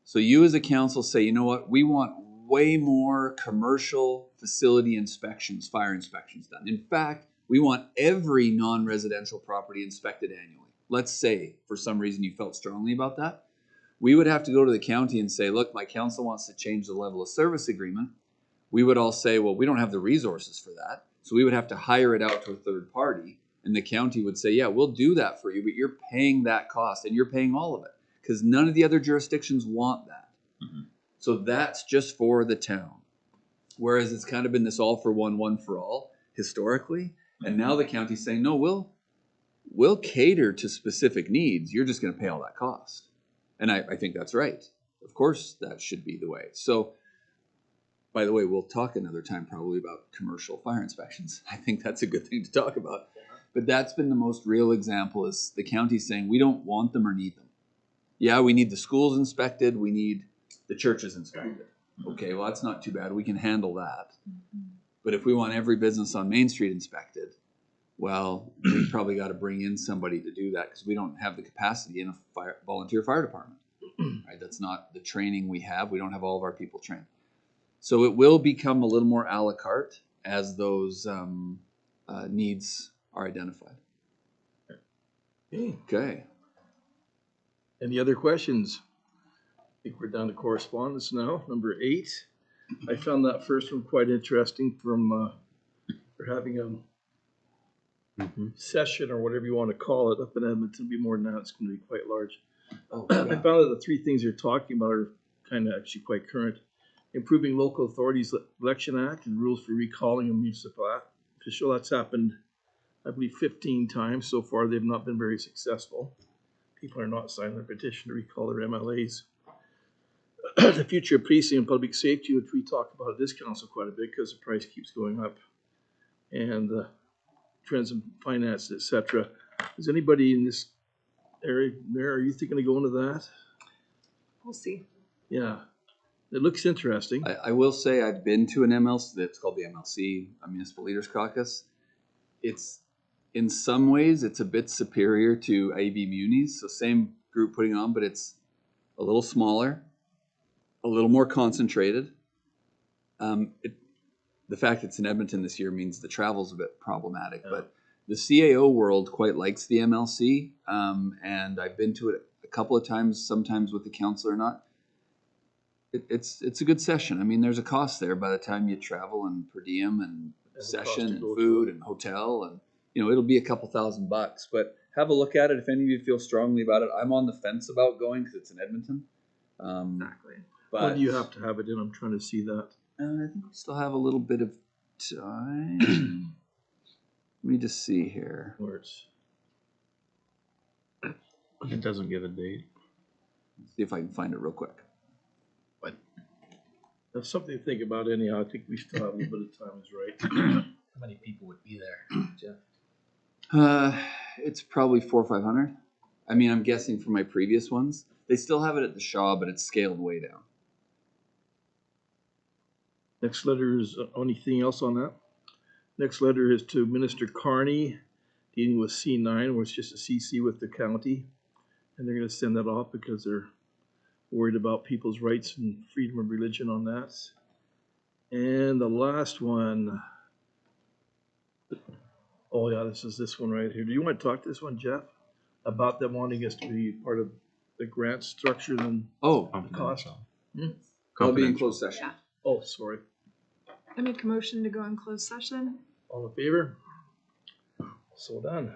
So you as a council say, you know what, we want way more commercial facility inspections, fire inspections done. In fact, we want every non-residential property inspected annually. Let's say, for some reason, you felt strongly about that. We would have to go to the county and say, look, my council wants to change the level of service agreement. We would all say, well, we don't have the resources for that. So we would have to hire it out to a third party. And the county would say, yeah, we'll do that for you, but you're paying that cost and you're paying all of it because none of the other jurisdictions want that. Mhm. So that's just for the town. Whereas it's kind of been this all for one for all historically. And now the county's saying, no, we'll cater to specific needs. You're just going to pay all that cost. And I think that's right. Of course, that should be the way. So, by the way, we'll talk another time probably about commercial fire inspections. I think that's a good thing to talk about. But that's been the most real example is the county saying we don't want them or need them. Yeah, we need the schools inspected. We need the churches inspected. Okay, well, that's not too bad. We can handle that. But if we want every business on Main Street inspected, well, we probably got to bring in somebody to do that because we don't have the capacity in a volunteer fire department. Right? That's not the training we have. We don't have all of our people trained. So it will become a little more a la carte as those needs are identified. Okay. Any other questions? I think we're down to correspondence now, number 8. I found that first one quite interesting from for having a session or whatever you want to call it up in Edmonton. It'll be more than that. It's going to be quite large. Oh, I found that the 3 things you're talking about are kind of actually quite current. Improving local authorities election act and rules for recalling a municipal official. That's happened, I believe, 15 times so far. They've not been very successful. People are not signing their petition to recall their MLAs. The future of policing and public safety, which we talk about at this council quite a bit because the price keeps going up, and trends in finance, etc. Is anybody in this area there? Are you thinking of going to that? We'll see. Yeah, it looks interesting. I will say I've been to an MLC. It's called the MLC, a Municipal Leaders Caucus. It's in some ways it's a bit superior to AB Munis, so same group putting on, but it's a little smaller, a little more concentrated. The fact it's in Edmonton this year means the travel's a bit problematic, but the CAO world quite likes the MLC, and I've been to it a couple of times, sometimes with the council or not. It's a good session. I mean, there's a cost there by the time you travel and per diem and session and food and hotel, and it'll be a couple $1,000, but have a look at it if any of you feel strongly about it. I'm on the fence about going because it's in Edmonton. Exactly. But When do you have to have it in? I'm trying to see that. I think we still have a little bit of time. Let me just see here. Where it doesn't give a date. See if I can find it real quick. That's something to think about anyhow. I think we still have a little bit of time is right. How many people would be there, Jeff? It's probably 400 or 500. I mean, I'm guessing from my previous ones. They still have it at the Shaw, but it's scaled way down. Next letter is, anything else on that? Next letter is to Minister Carney, dealing with C9, where it's just a CC with the county. And they're gonna send that off because they're worried about people's rights and freedom of religion on that. And the last one, oh yeah, this is this one right here. Do you want to talk to this one, Jeff? About them wanting us to be part of the grant structure and Oh, the cost? I'll be in closed session. Yeah. Oh, sorry. I make a motion to go in closed session. All in favor? So done.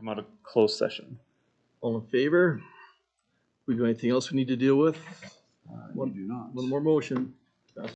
come out of closed session. All in favor? We got anything else we need to deal with? You do not. One more motion.